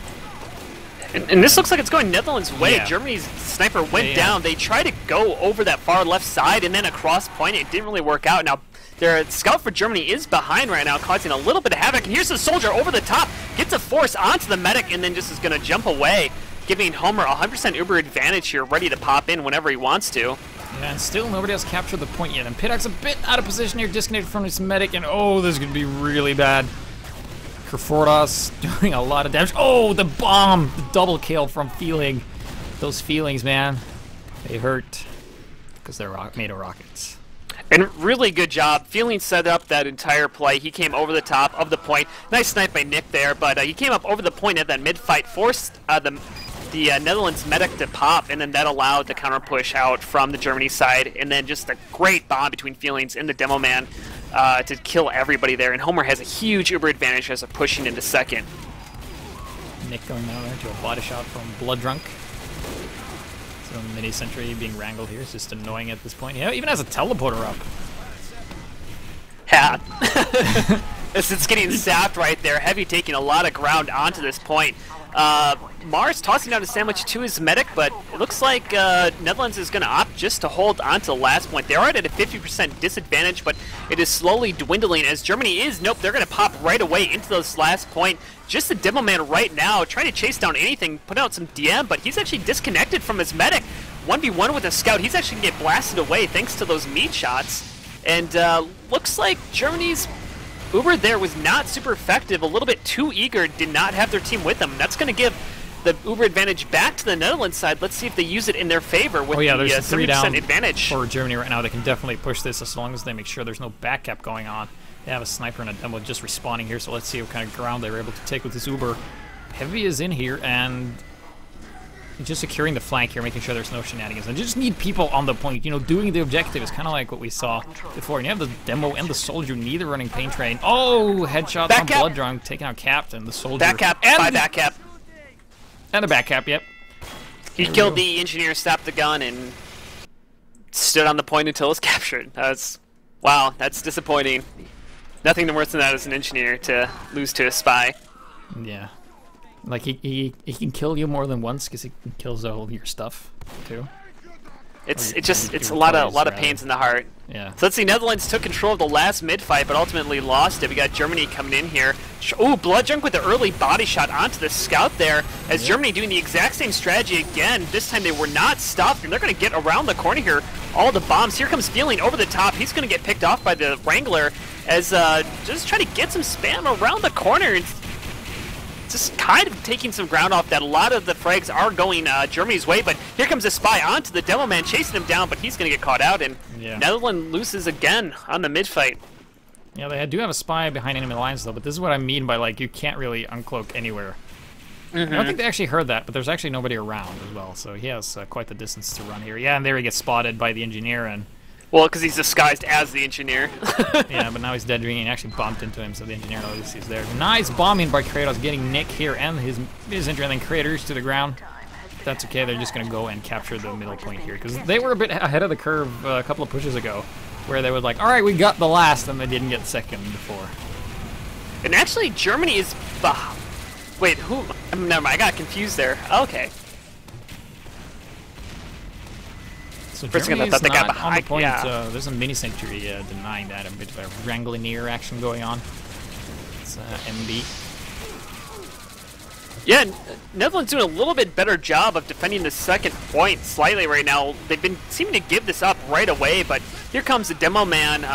And this looks like it's going Netherlands' way. Yeah. Germany's sniper went down. They tried to go over that far left side and then across point. It didn't really work out. Now, their scout for Germany is behind right now, causing a little bit of havoc. And here's the soldier over the top, gets a force onto the medic, and then just is going to jump away, giving Homer 100% Uber advantage here, ready to pop in whenever he wants to. Yeah, and still nobody has captured the point yet. And Pitak's a bit out of position here, disconnected from his medic, and oh, this is going to be really bad. Kerfordas doing a lot of damage. Oh, the bomb! The double kill from Feeling. Those feelings, man, they hurt because they're made of rockets. And really good job. Feeling set up that entire play. He came over the top of the point. Nice snipe by Nick there, but he came up over the point at that mid-fight, forced the Netherlands medic to pop, and then that allowed the counter push out from the Germany side, and then just a great bomb between Feelings and the demo man to kill everybody there. And Homer has a huge Uber advantage as they're pushing into second. Nick going down there to a body shot from Blood Drunk. So mini sentry being wrangled here is just annoying at this point. Yeah, even has a teleporter up. Yeah. It's getting zapped right there. Heavy taking a lot of ground onto this point. Mars tossing down a sandwich to his medic, but it looks like Netherlands is going to opt just to hold on to the last point. They are at a 50% disadvantage, but it is slowly dwindling as Germany is, nope, they're going to pop right away into this last point. Just the Demo Man right now, trying to chase down anything, put out some DM, but he's actually disconnected from his medic. 1v1 with a scout, he's actually going to get blasted away thanks to those meat shots. And looks like Germany's Uber there was not super effective, a little bit too eager, did not have their team with them. That's going to give the Uber advantage back to the Netherlands side. Let's see if they use it in their favor with the 70% advantage. For Germany right now, they can definitely push this as long as they make sure there's no back cap going on. They have a sniper and a demo just respawning here, so let's see what kind of ground they were able to take with this Uber. Heavy is in here, and just securing the flank here, making sure there's no shenanigans. And you just need people on the point, you know, doing the objective is kind of like what we saw before. And you have the demo and the soldier, neither running pain train. Oh, headshot on Blood Drunk, taking out Captain, the soldier. Back cap, and back cap. And a back cap, yep. He killed the engineer, stopped the gun, and stood on the point until it was captured. Wow, that's disappointing. Nothing worse than that as an engineer to lose to a spy. Yeah. Like, he can kill you more than once because he kills all of your stuff, too. It's a lot of pains in the heart. Yeah. So let's see, Netherlands took control of the last mid-fight, but ultimately lost it. We got Germany coming in here. Ooh, Blood Drunk with the early body shot onto the scout there, as Germany doing the exact same strategy again. This time they were not stopped, and they're going to get around the corner here. All the bombs. Here comes Feeling over the top. He's going to get picked off by the Wrangler, as just trying to get some spam around the corner. Just kind of taking some ground off that. A lot of the frags are going Germany's way, but here comes a spy onto the Demo Man, chasing him down, but he's going to get caught out, and Netherlands loses again on the mid-fight. Yeah, they do have a spy behind enemy lines, though, but this is what I mean by, like, you can't really uncloak anywhere. I don't think they actually heard that, but there's actually nobody around as well, so he has quite the distance to run here. Yeah, and there he gets spotted by the engineer, and... Well, because he's disguised as the engineer. Yeah, but now he's dead ringing and actually bumped into him, so the engineer knows he's there. Nice bombing by Kratos, getting Nick here and his entry, and then Kratos to the ground. That's okay, they're just going to go and capture the middle point here, because they were a bit ahead of the curve a couple of pushes ago, where they were like, alright, we got the last, and they didn't get second before. And actually, Germany is... Wait, who? Never mind, I got confused there. Okay. So Germany is not on the point. There's a mini sentry denying that. A bit of a Wrangler action going on. It's MB. Yeah, Netherlands doing a little bit better job of defending the second point slightly right now. They've been seeming to give this up right away, but here comes the Demo Man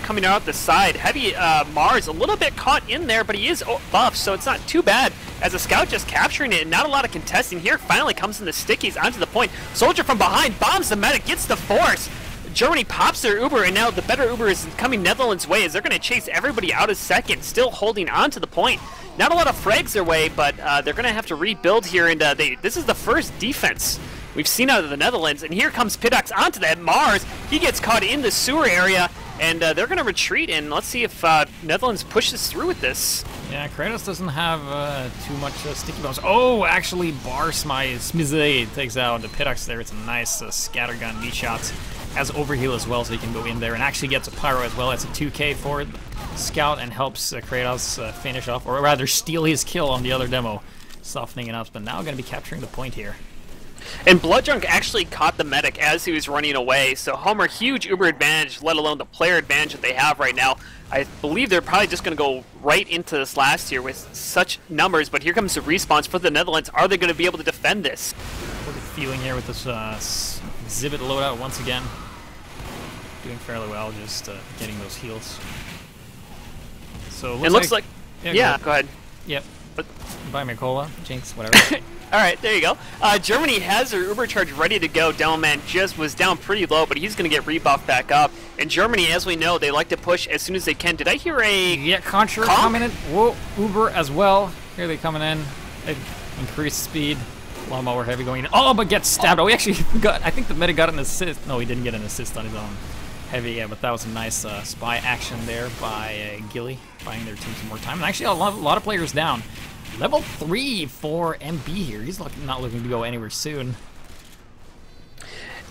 coming out the side. Heavy Mars a little bit caught in there, but he is buffed, so it's not too bad. As a scout just capturing it, and not a lot of contesting here. Finally comes in the stickies onto the point. Soldier from behind bombs the medic, gets the force. Germany pops their Uber, and now the better Uber is coming Netherlands' way as they're going to chase everybody out of second, still holding on to the point. Not a lot of frags their way, but they're going to have to rebuild here, and this is the first defense we've seen out of the Netherlands. And here comes Pidox onto that Mars. He gets caught in the sewer area, and they're going to retreat, and let's see if Netherlands pushes through with this. Yeah, Kratos doesn't have too much sticky bombs. Oh, actually, Smize takes out the Pidox there. It's a nice scattergun, meat shots. Has overheal as well, so he can go in there and actually gets a pyro as well. It's a 2k for Scout and helps Kratos finish off, or rather steal his kill on the other demo, softening it up. But now going to be capturing the point here. And Blood Drunk actually caught the medic as he was running away, so Homer, huge Uber advantage, let alone the player advantage that they have right now. I believe they're probably just going to go right into this last here with such numbers, but here comes the response for the Netherlands. Are they going to be able to defend this? What a feeling here with this exhibit loadout once again. Doing fairly well, just getting those heals. So it looks like yeah, go ahead. Yep. Buy me a cola, Jinx, whatever. All right, there you go. Germany has their Uber charge ready to go. Demoman just was down pretty low, but he's going to get rebuffed back up. And Germany, as we know, they like to push as soon as they can. Did I hear a Contra coming in? Whoa, Uber as well. Here they coming in. They increased speed. Lawnmower heavy going in. Oh, but gets stabbed. Oh, he actually got, I think the medic got an assist. No, he didn't get an assist on his own. Heavy, yeah, but that was a nice spy action there by Gilly, buying their team some more time. And actually, a lot of players down. Level 3 for MB here. He's not looking to go anywhere soon.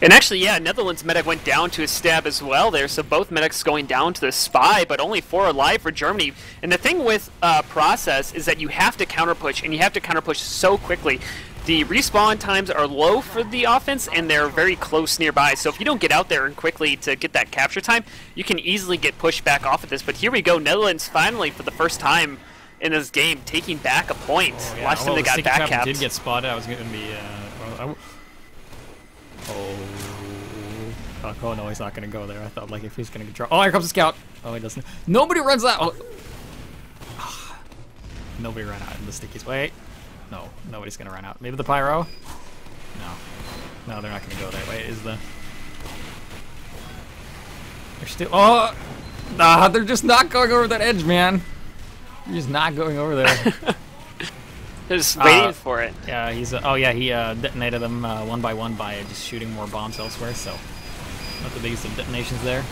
And actually, yeah, Netherlands medic went down to a stab as well there, so both medics going down to the spy, but only 4 alive for Germany. And the thing with Process is that you have to counter push, and you have to counter push so quickly. The respawn times are low for the offense, and they're very close nearby, so if you don't get out there and quickly to get that capture time, you can easily get pushed back off of this. But here we go, Netherlands finally, for the first time in this game, taking back a point. Oh, yeah. Last time they got back capped. Did get spotted. I was going to be... Oh no, he's not gonna go there. I thought like if he's gonna draw. Oh, here comes the scout. Oh, he doesn't. Nobody runs out. Oh. Nobody ran out in the stickies. Wait. No, nobody's gonna run out. Maybe the pyro? No. No, they're not gonna go there. Wait, is the... They're still... Oh! Nah, they're just not going over that edge, man. They're just not going over there. They're just waiting for it. Yeah, he's... oh yeah, he detonated them one by one by just shooting more bombs elsewhere, so... Not the biggest of detonations there.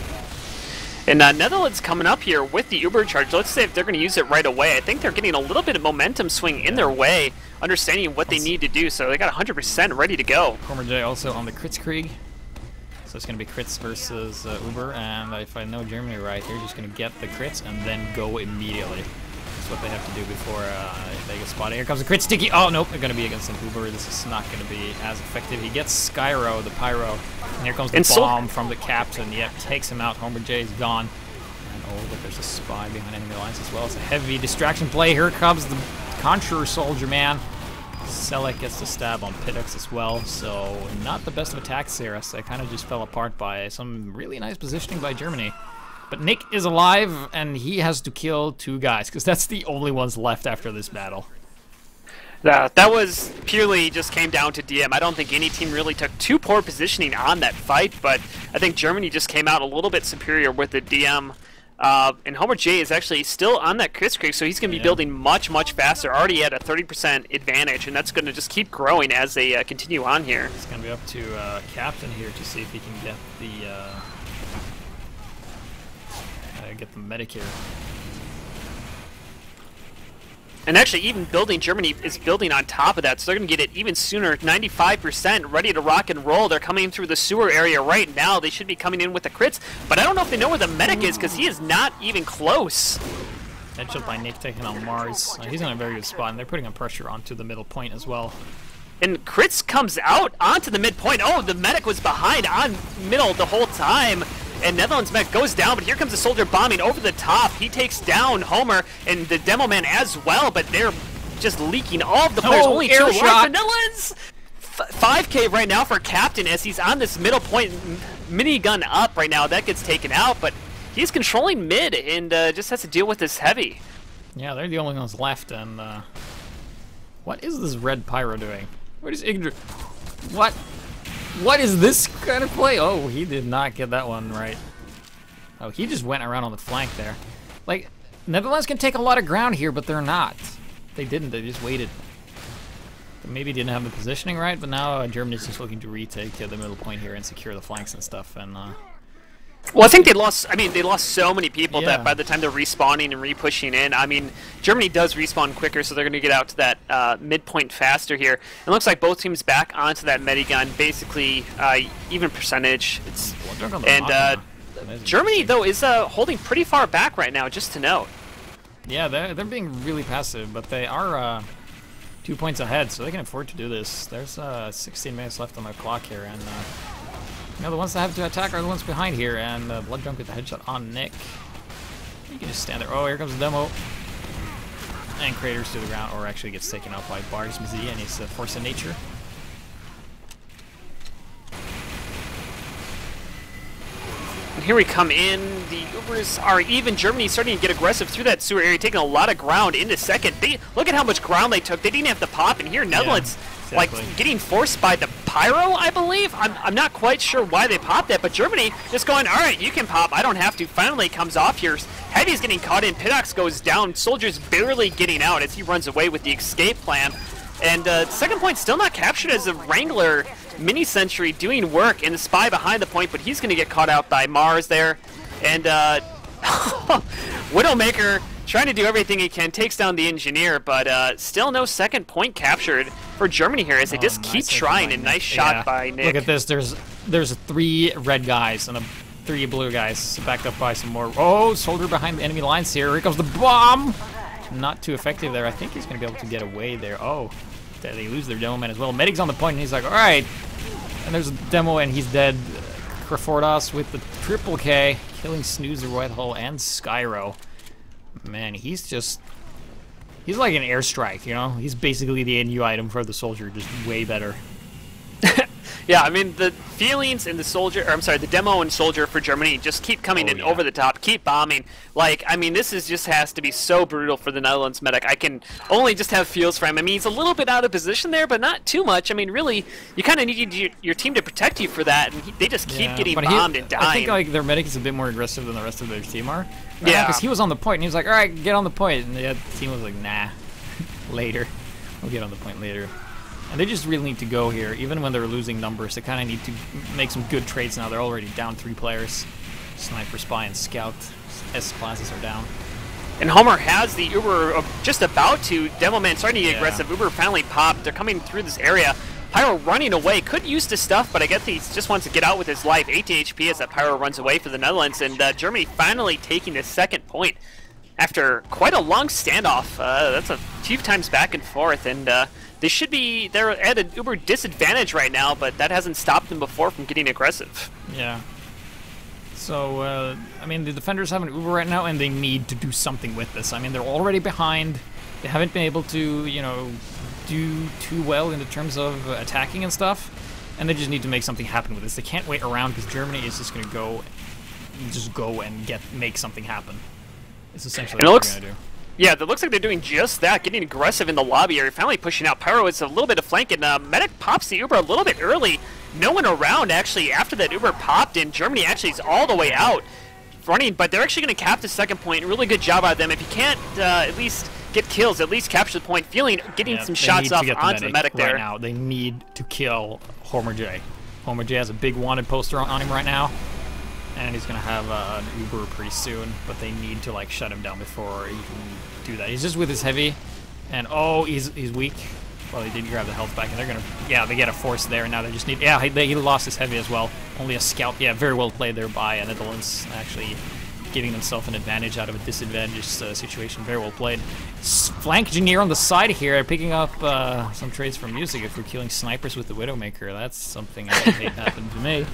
And Netherlands coming up here with the Uber charge. Let's say if they're going to use it right away. I think they're getting a little bit of momentum swing in their way, understanding what they need to do. So they got 100% ready to go. Former J also on the Kritzkrieg. So it's going to be crits versus Uber. And if I know Germany right, they're just going to get the crits and then go immediately. That's what they have to do before they get spotted. Here comes the crit sticky. Oh, nope, they're going to be against an Uber. This is not going to be as effective. He gets Skyro, the pyro. And here comes the bomb from the captain. Yep, takes him out. Homer J is gone. And oh, look, there's a spy behind enemy lines as well. It's a heavy distraction play. Here comes the Conjurer Soldier, man. Selek gets the stab on Pidux as well. So not the best of attacks here. As they kind of just fell apart by some really nice positioning by Germany. But Nick is alive, and he has to kill 2 guys, because that's the only ones left after this battle. That was purely just came down to DM. I don't think any team really took too poor positioning on that fight, but I think Germany just came out a little bit superior with the DM. And Homer J is actually still on that Kritzkrieg, so he's going to be building much, much faster. Already at a 30% advantage, and that's going to just keep growing as they continue on here. It's going to be up to Captain here to see if he can get the medic here. And actually, even building, Germany is building on top of that, so they're going to get it even sooner. 95% ready to rock and roll. They're coming through the sewer area right now. They should be coming in with the crits, but I don't know if they know where the medic is, because he is not even close. Headshot by Nick taking on Mars. He's in a very good spot, and they're putting on pressure onto the middle point as well. And crits comes out onto the midpoint. Oh, the medic was behind on middle the whole time. And Netherlands medic goes down, but here comes the soldier bombing over the top. He takes down Homer and the demo man as well, but they're just leaking all of the players. Only 2 alive for Netherlands. 5K right now for Captain as he's on this middle point, minigun up right now. That gets taken out, but he's controlling mid and just has to deal with this heavy. Yeah, they're the only ones left. And what is this red pyro doing? What is Igor? What is this kind of play? Oh, he did not get that one right. Oh, he just went around on the flank there. Like, Netherlands can take a lot of ground here, but they're not. They didn't, they just waited. They maybe didn't have the positioning right, but now Germany's just looking to retake the middle point here and secure the flanks and stuff. And well, I think they lost so many people that by the time they're respawning and re-pushing in, I mean, Germany does respawn quicker, so they're going to get out to that midpoint faster here. It looks like both teams back onto that medigun, basically even percentage. Germany, though, is holding pretty far back right now, just to note. Yeah, they're being really passive, but they are 2 points ahead, so they can afford to do this. There's 16 minutes left on the clock here, and you know, the ones that have to attack are the ones behind here, and Blood Drunk with the headshot on Nick. You can just stand there. Oh, here comes the demo. And craters to the ground, or actually gets taken out by Bars Mz, and he's a force of nature. And here we come in. The Ubers are even. Germany starting to get aggressive through that sewer area, taking a lot of ground into second. Look at how much ground they took. They didn't have to pop, and here Netherlands... Yeah. Like getting forced by the pyro, I believe. I'm not quite sure why they popped that, but Germany just going, all right, you can pop, I don't have to. Finally comes off here. Heavy's getting caught in. Pidux goes down. Soldiers barely getting out as he runs away with the escape plan. And second point still not captured as a Wrangler mini sentry doing work, and the spy behind the point, but he's going to get caught out by Mars there. And Widowmaker trying to do everything he can, takes down the engineer, but still no second point captured for Germany here as they just keep trying. A nice shot by Nick. Look at this. There's 3 red guys and 3 blue guys backed up by some more. Oh, soldier behind the enemy lines here. Here comes the bomb. Not too effective there. I think he's going to be able to get away there. Oh, they lose their demo man as well. Medic's on the point, and he's like, all right. And there's a demo, and he's dead. Krafordas with the triple K, killing Snoozer, Whitehall, and Skyro. Man, he's like an airstrike, you know? He's basically the NU item for the soldier, just way better. Yeah, I mean, the feelings in the soldier, or I'm sorry, the demo and soldier for Germany just keep coming in over the top, keep bombing. Like, I mean, this is just has to be so brutal for the Netherlands medic. I can only just have feels for him. I mean, he's a little bit out of position there, but not too much. I mean, really, you kind of need your team to protect you for that, and they just keep getting bombed and dying. I think like their medic is a bit more aggressive than the rest of their team are. Yeah. Because he was on the point, and he was like, all right, get on the point. And the team was like, nah, later. We'll get on the point later. And they just really need to go here. Even when they're losing numbers, they kind of need to make some good trades now. They're already down 3 players. Sniper, Spy, and Scout. S classes are down. And Homer has the Uber just about to. Demo Man starting to get aggressive. Uber finally popped. They're coming through this area. Pyro running away. Could use the stuff, but I guess he just wants to get out with his life. 18 HP as that Pyro runs away for the Netherlands. And Germany finally taking the second point after quite a long standoff. That's a few times back and forth. And they're at an Uber disadvantage right now, but that hasn't stopped them before from getting aggressive. Yeah. So, I mean, the defenders have an Uber right now, and they need to do something with this. I mean, they're already behind. They haven't been able to, you know, do too well in the terms of attacking and stuff, and they just need to make something happen with this. They can't wait around because Germany is just going to go and make something happen. It's essentially what they're going to do. Yeah, it looks like they're doing just that, getting aggressive in the lobby area, finally pushing out. Pyro is a little bit of flank, and Medic pops the Uber a little bit early. No one around, actually, after that Uber popped, and Germany actually is all the way out running, but they're actually going to cap the second point. Really good job out of them. If you can't at least get kills, at least capture the point. Feeling getting some shots off onto the medic there. Right now, they need to kill Homer J. Homer J has a big wanted poster on him right now. And he's gonna have an Uber pretty soon, but they need to like shut him down before he can do that. He's just with his heavy, and oh, he's weak. Well, he did grab the health back, and they're gonna, they get a force there, and now they just need, he lost his heavy as well. Only a scout, very well played there by Netherlands, actually giving themselves an advantage out of a disadvantaged situation. Very well played. Flank engineer on the side here, picking up some trades from music if we're killing snipers with the Widowmaker. That's something I hate happen to me.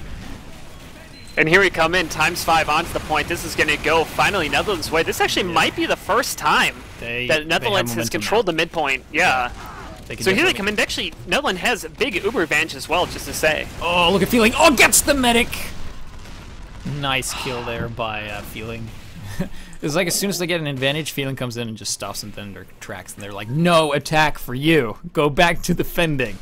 And here we come in, ×5 onto the point. This is going to go finally Netherlands' way. This actually might be the first time that Netherlands has controlled the midpoint. Yeah. So here they come in. Actually, Netherlands has a big Uber advantage as well, just to say. Oh, look at Feeling. Oh, gets the medic! Nice kill there by Feeling. It's like as soon as they get an advantage, Feeling comes in and just stops them in their tracks. And they're like, no attack for you. Go back to defending.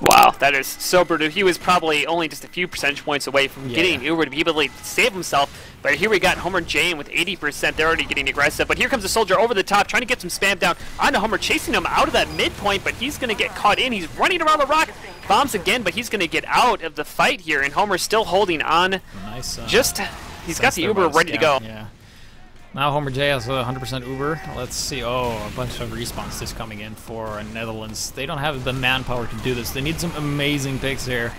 Wow, that is so brutal. He was probably only just a few percentage points away from getting Uber to be able to save himself. But here we got Homer Jane with 80%. They're already getting aggressive. But here comes the soldier over the top, trying to get some spam down onto Homer, chasing him out of that midpoint. But he's going to get caught in. He's running around the rock. Bombs again, but he's going to get out of the fight here. And Homer's still holding on. Nice. He's got the Uber ready to go. Yeah. Now Homer J has 100% Uber. Let's see. Oh, a bunch of respawns just coming in for Netherlands. They don't have the manpower to do this. They need some amazing picks here.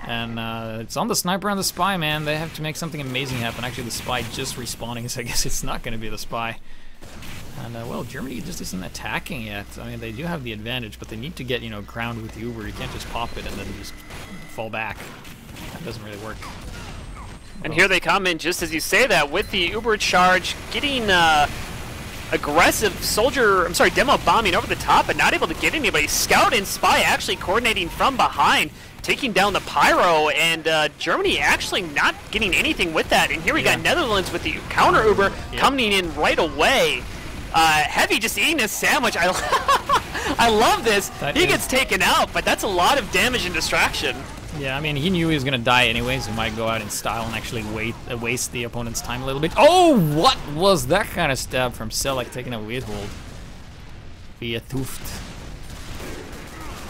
And it's on the sniper and the spy, man. They have to make something amazing happen. Actually, the spy just respawning, so I guess it's not going to be the spy. And, well, Germany just isn't attacking yet. I mean, they do have the advantage, but they need to get, ground with the Uber. You can't just pop it and then just fall back. That doesn't really work. And here they come in just as you say that with the Uber charge, getting aggressive demo bombing over the top, but not able to get anybody. Scout and Spy actually coordinating from behind, taking down the Pyro, and Germany actually not getting anything with that. And here we got Netherlands with the counter Uber coming in right away. Heavy just eating a sandwich. I love this. He gets taken out, but that's a lot of damage and distraction. Yeah, I mean, he knew he was going to die anyways. He might go out in style and actually waste the opponent's time a little bit. Oh, what was that kind of stab from Selleck taking a weird hold via Tuft?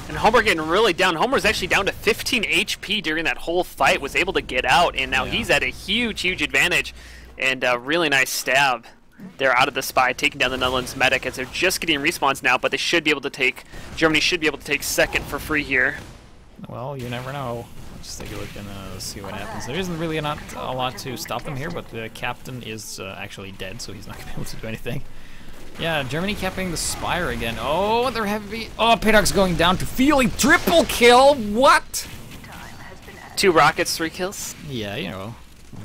And Homer getting really down. Homer's actually down to 15 HP during that whole fight, was able to get out, and now he's at a huge, huge advantage. And a really nice stab. They're out of the spy, taking down the Netherlands medic as they're just getting respawns now, but they should be able to take, Germany should be able to take second for free here. Well, you never know. Let's take a look and see what happens. There isn't really not a lot to stop them here, but the captain is actually dead, so he's not going to be able to do anything. Yeah, Germany capping the Spire again. Oh, they're heavy. Oh, Paydog's going down to Feeling. Triple kill. What? 2 rockets, 3 kills. Yeah, you know,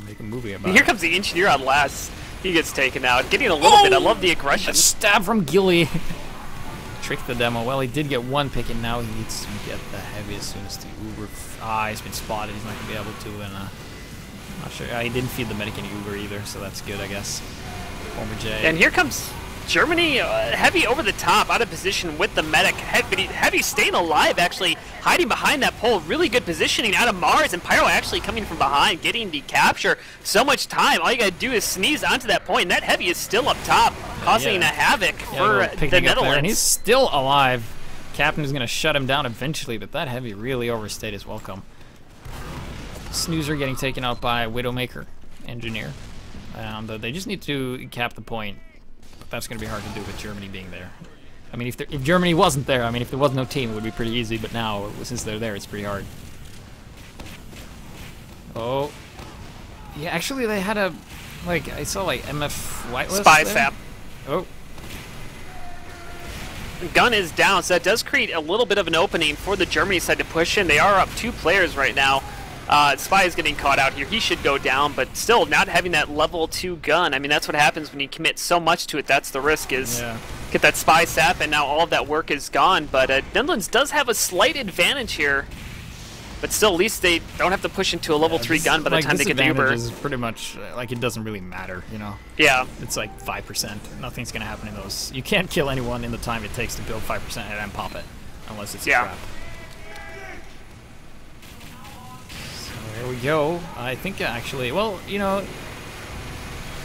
make a movie about Here it. comes the engineer on last. He gets taken out. Getting a little bit. I love the aggression. A stab from Gilly. Tricked the demo. Well, he did get 1 pick, and now he needs to get the heavy as soon as the Uber. He's been spotted. He's not going to be able to, and not sure. He didn't feed the medic any Uber either, so that's good, I guess. Homer J. And here comes Germany, heavy over the top, out of position with the medic. Heavy staying alive, actually, hiding behind that pole. Really good positioning out of Mars, and Pyro actually coming from behind, getting the capture. So much time. All you gotta do is sneeze onto that point, and that heavy is still up top, causing a havoc for the Netherlands. And he's still alive. Captain is gonna shut him down eventually, but that heavy really overstayed his welcome. Snoozer getting taken out by Widowmaker, engineer. They just need to cap the point. That's going to be hard to do with Germany being there. I mean, if Germany wasn't there, I mean, if there was no team, it would be pretty easy, but now, since they're there, it's pretty hard. Oh. Yeah, actually, they had a, like, I saw, like, MF whitelist Spy there. sap. Oh. Gun is down, so that does create a little bit of an opening for the Germany side to push in. They are up 2 players right now. Spy is getting caught out here. He should go down, but still not having that level 2 gun. I mean, that's what happens when you commit so much to it. That's the risk, is get that Spy sap, and now all of that work is gone. But Netherlands does have a slight advantage here. But still, at least they don't have to push into a level 3 gun by the time they get the Uber. Is pretty much, like, it doesn't really matter, you know? Yeah. It's like 5%. Nothing's going to happen in those. You can't kill anyone in the time it takes to build 5% and then pop it. Unless it's a trap. There we go. I think actually, well, you know,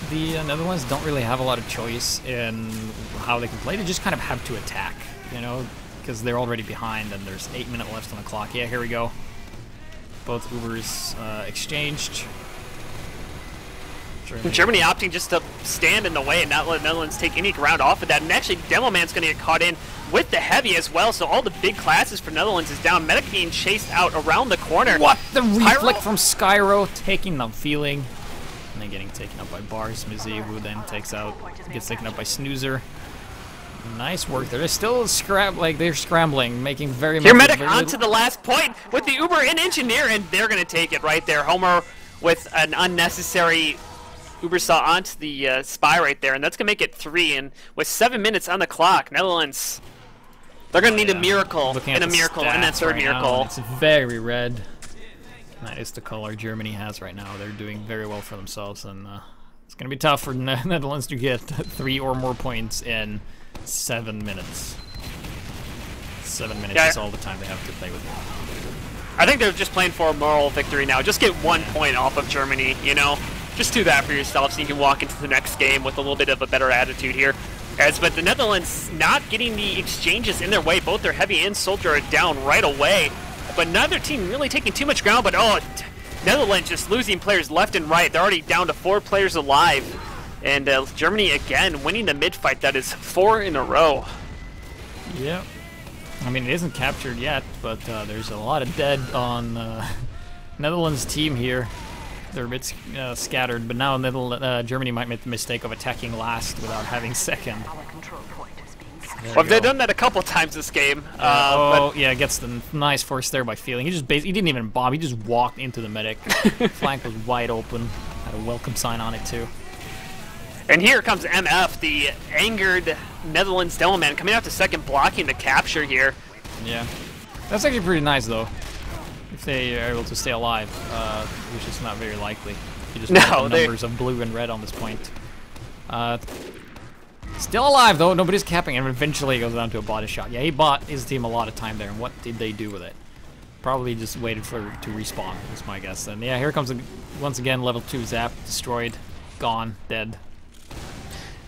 the Netherlands don't really have a lot of choice in how they can play. They just kind of have to attack, you know, because they're already behind and there's 8 minutes left on the clock. Yeah, here we go. Both Ubers exchanged. Germany opting just to stand in the way and not let Netherlands take any ground off of that. And actually, Demo Man's going to get caught in with the heavy as well. So all the big classes for Netherlands is down. Medic being chased out around the corner. What? The reflect from Skyro taking the Feeling. And then getting taken up by Bars Mizzy, who then gets taken up by Snoozer. Nice work there. They're still they're scrambling, making very much. Here, Medic onto the last point with the Uber and Engineer, and they're going to take it right there. Homer with an unnecessary Uber saw onto the Spy right there, and that's going to make it 3. And with 7 minutes on the clock, Netherlands, they're going to need a miracle and a miracle and that third miracle. It's very red. That is the color Germany has right now. They're doing very well for themselves, and it's going to be tough for Netherlands to get 3 or more points in 7 minutes. 7 minutes is all the time they have to play with it. I think they're just playing for a moral victory now. Just get 1 point off of Germany, you know? Just do that for yourself so you can walk into the next game with a little bit of a better attitude here. But the Netherlands not getting the exchanges in their way. Both their heavy and soldier are down right away. But neither team really taking too much ground. But Netherlands just losing players left and right. They're already down to 4 players alive. And Germany again winning the mid-fight. That is 4 in a row. Yeah. I mean, it isn't captured yet, but there's a lot of dead on Netherlands' team here. They're a bit scattered, but now Germany might make the mistake of attacking last without having second. Well, they've done that a couple times this game. Gets the nice force there by Feeling. He didn't even bomb. He just walked into the medic. Flank was wide open. Had a welcome sign on it too. And here comes MF, the angered Netherlands Demo Man, coming out to second, blocking the capture here. Yeah, that's actually pretty nice though. If they are able to stay alive, which is not very likely. You just have the numbers of blue and red on this point. Still alive though, nobody's capping, and eventually it goes down to a body shot. Yeah, he bought his team a lot of time there, and what did they do with it? Probably just waited to respawn, is my guess. And yeah, here comes once again level 2 zap, destroyed, gone, dead.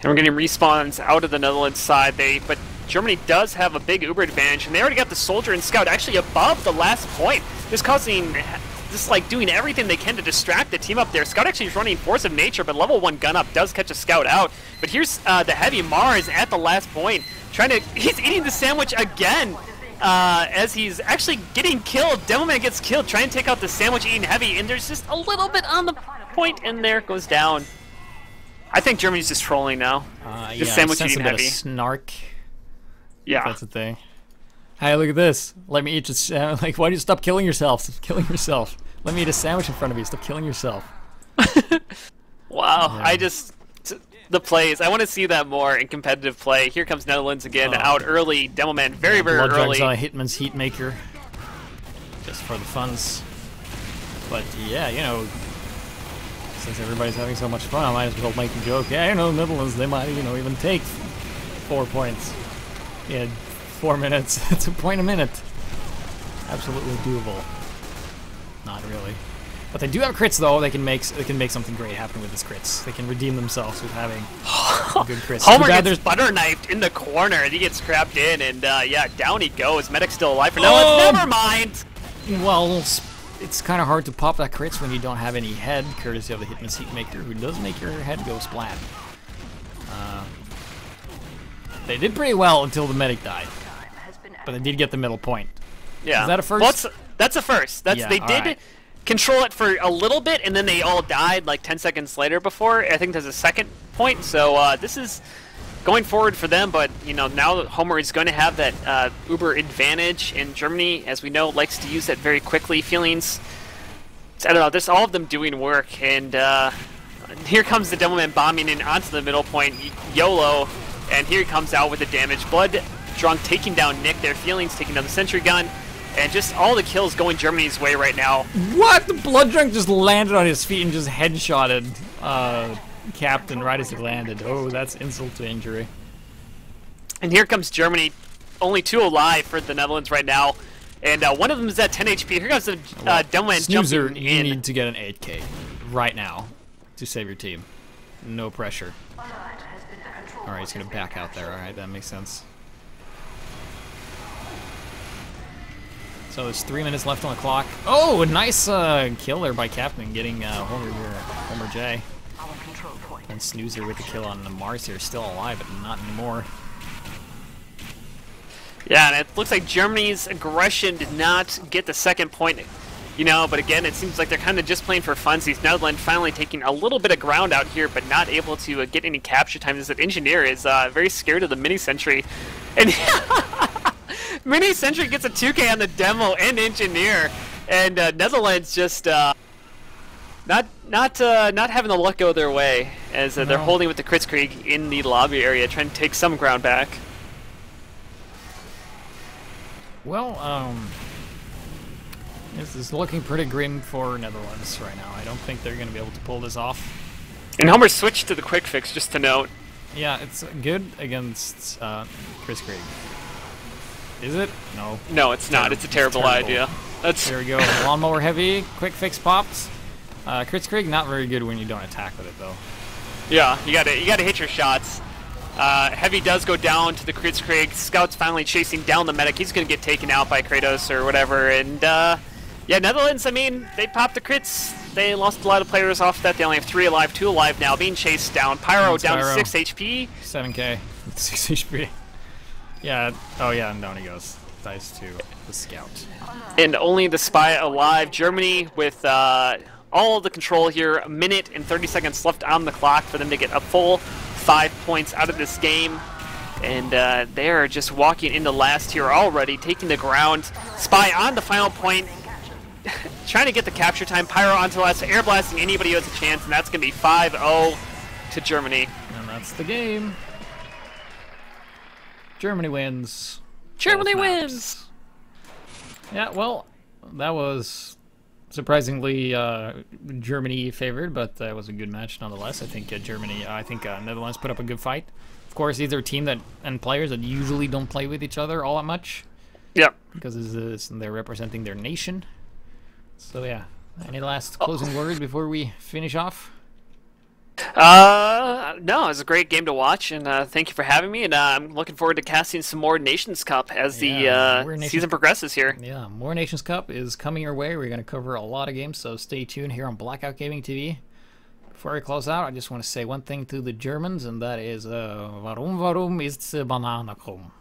And we're getting respawns out of the Netherlands side. But Germany does have a big Uber advantage, and they already got the soldier and scout actually above the last point, just causing just like doing everything they can to distract the team up there. Scout actually is running Force of Nature, but level 1 gun up does catch a Scout out. But here's the heavy Mars at the last point, he's eating the sandwich again. As he's actually getting killed. Demoman gets killed, trying to take out the sandwich eating heavy, and there's just a little bit on the point, and there it goes down. I think Germany's just trolling now. Yeah, sandwich eating heavy. heavy. Snark. Yeah. That's the thing. Hey, look at this. Let me eat your like, why do you stop killing yourself? Stop killing yourself. Let me eat a sandwich in front of you. Stop killing yourself. Wow. Yeah. The plays. I want to see that more in competitive play. Here comes Netherlands again, out early. Demoman very early. Hitman's Heat Maker. Just for the funs. But yeah, you know, since everybody's having so much fun, I might as well make a joke. Yeah, you know, Netherlands, they might, you know, even take 4 points. Yeah, 4 minutes. It's a point a minute. Absolutely doable. Not really. But they do have crits though. They can make something great happen with this crits. They can redeem themselves with having good crits. Homer gets butter knifed in the corner, and he gets scrapped in, and yeah, down he goes. Medic's still alive for now. Never mind. Well, it's kind of hard to pop that crits when you don't have any head, courtesy of the Hitman's Heat Maker, who does make your head go splat. They did pretty well until the medic died, but they did get the middle point. Yeah. Is that a first? Well, that's a first. They did control it for a little bit, and then they all died like 10 seconds later before. I think there's a second point, so this is going forward for them, but you know, now Homer is going to have that uber advantage, and Germany, as we know, likes to use that very quickly. Feelings, I don't know, there's all of them doing work, and here comes the Demoman bombing in onto the middle point, YOLO, and here he comes out with the damage. Blood Drunk taking down Nick there, Feelings taking down the sentry gun, and just all the kills going Germany's way right now. What? The Blood Drunk just landed on his feet and just headshotted Captain right as he landed. Oh, that's insult to injury. And here comes Germany, only 2 alive for the Netherlands right now, and one of them is at 10 HP. Here comes the Demoman Snoozer, jumping you in. need to get an 8K right now to save your team. No pressure. Alright, he's gonna back out there. Alright, that makes sense. So there's 3 minutes left on the clock. Oh, a nice kill there by Captain, getting Homer J. And Snoozer with the kill on the Mars here, still alive, but not anymore. Yeah, and it looks like Germany's aggression did not get the second point, you know, but again, it seems like they're kind of just playing for funsies. Netherlands finally taking a little bit of ground out here, but not able to get any capture time, as that Engineer is very scared of the Mini-Sentry. And Mini-Sentry gets a 2K on the Demo and Engineer, and Netherlands just not having the luck go their way, as they're holding with the Kritzkrieg in the lobby area, trying to take some ground back. Well, this is looking pretty grim for Netherlands right now. I don't think they're going to be able to pull this off. And Homer switched to the quick fix, just to note. Yeah, it's good against Kritzkrieg. Is it? No. No, it's not. It's a terrible idea. There we go. Lawnmower heavy, quick fix pops. Kritzkrieg not very good when you don't attack with it though. Yeah, you gotta hit your shots. Heavy does go down to the Kritzkrieg. Scout's finally chasing down the medic. He's gonna get taken out by Kratos or whatever. And yeah, Netherlands, I mean, they popped the crits. They lost a lot of players off that. They only have 3 alive, 2 alive now, being chased down. Pyro down to 6 HP. 7K, 6 HP. Yeah, oh yeah, and down he goes. Dice to the Scout. And only the Spy alive. Germany with all of the control here. 1 minute and 30 seconds left on the clock for them to get a full 5 points out of this game. And they are just walking into last here already, taking the ground. Spy on the final point, trying to get the capture time. Pyro onto last, air blasting anybody who has a chance, and that's going to be 5-0 to Germany. And that's the game. Germany wins. Germany wins! Yeah, well, that was surprisingly Germany favored, but that was a good match nonetheless. I think Netherlands put up a good fight. Of course, these are a team that and players that usually don't play with each other all that much. Yep. Because they're representing their nation. So yeah, any last closing words before we finish off? No, it was a great game to watch, and thank you for having me. And I'm looking forward to casting some more Nations Cup as the season progresses here. Yeah, more Nations Cup is coming your way. We're going to cover a lot of games, so stay tuned here on Blackout Gaming TV. Before I close out, I just want to say one thing to the Germans, and that is, warum ist Banane krumm?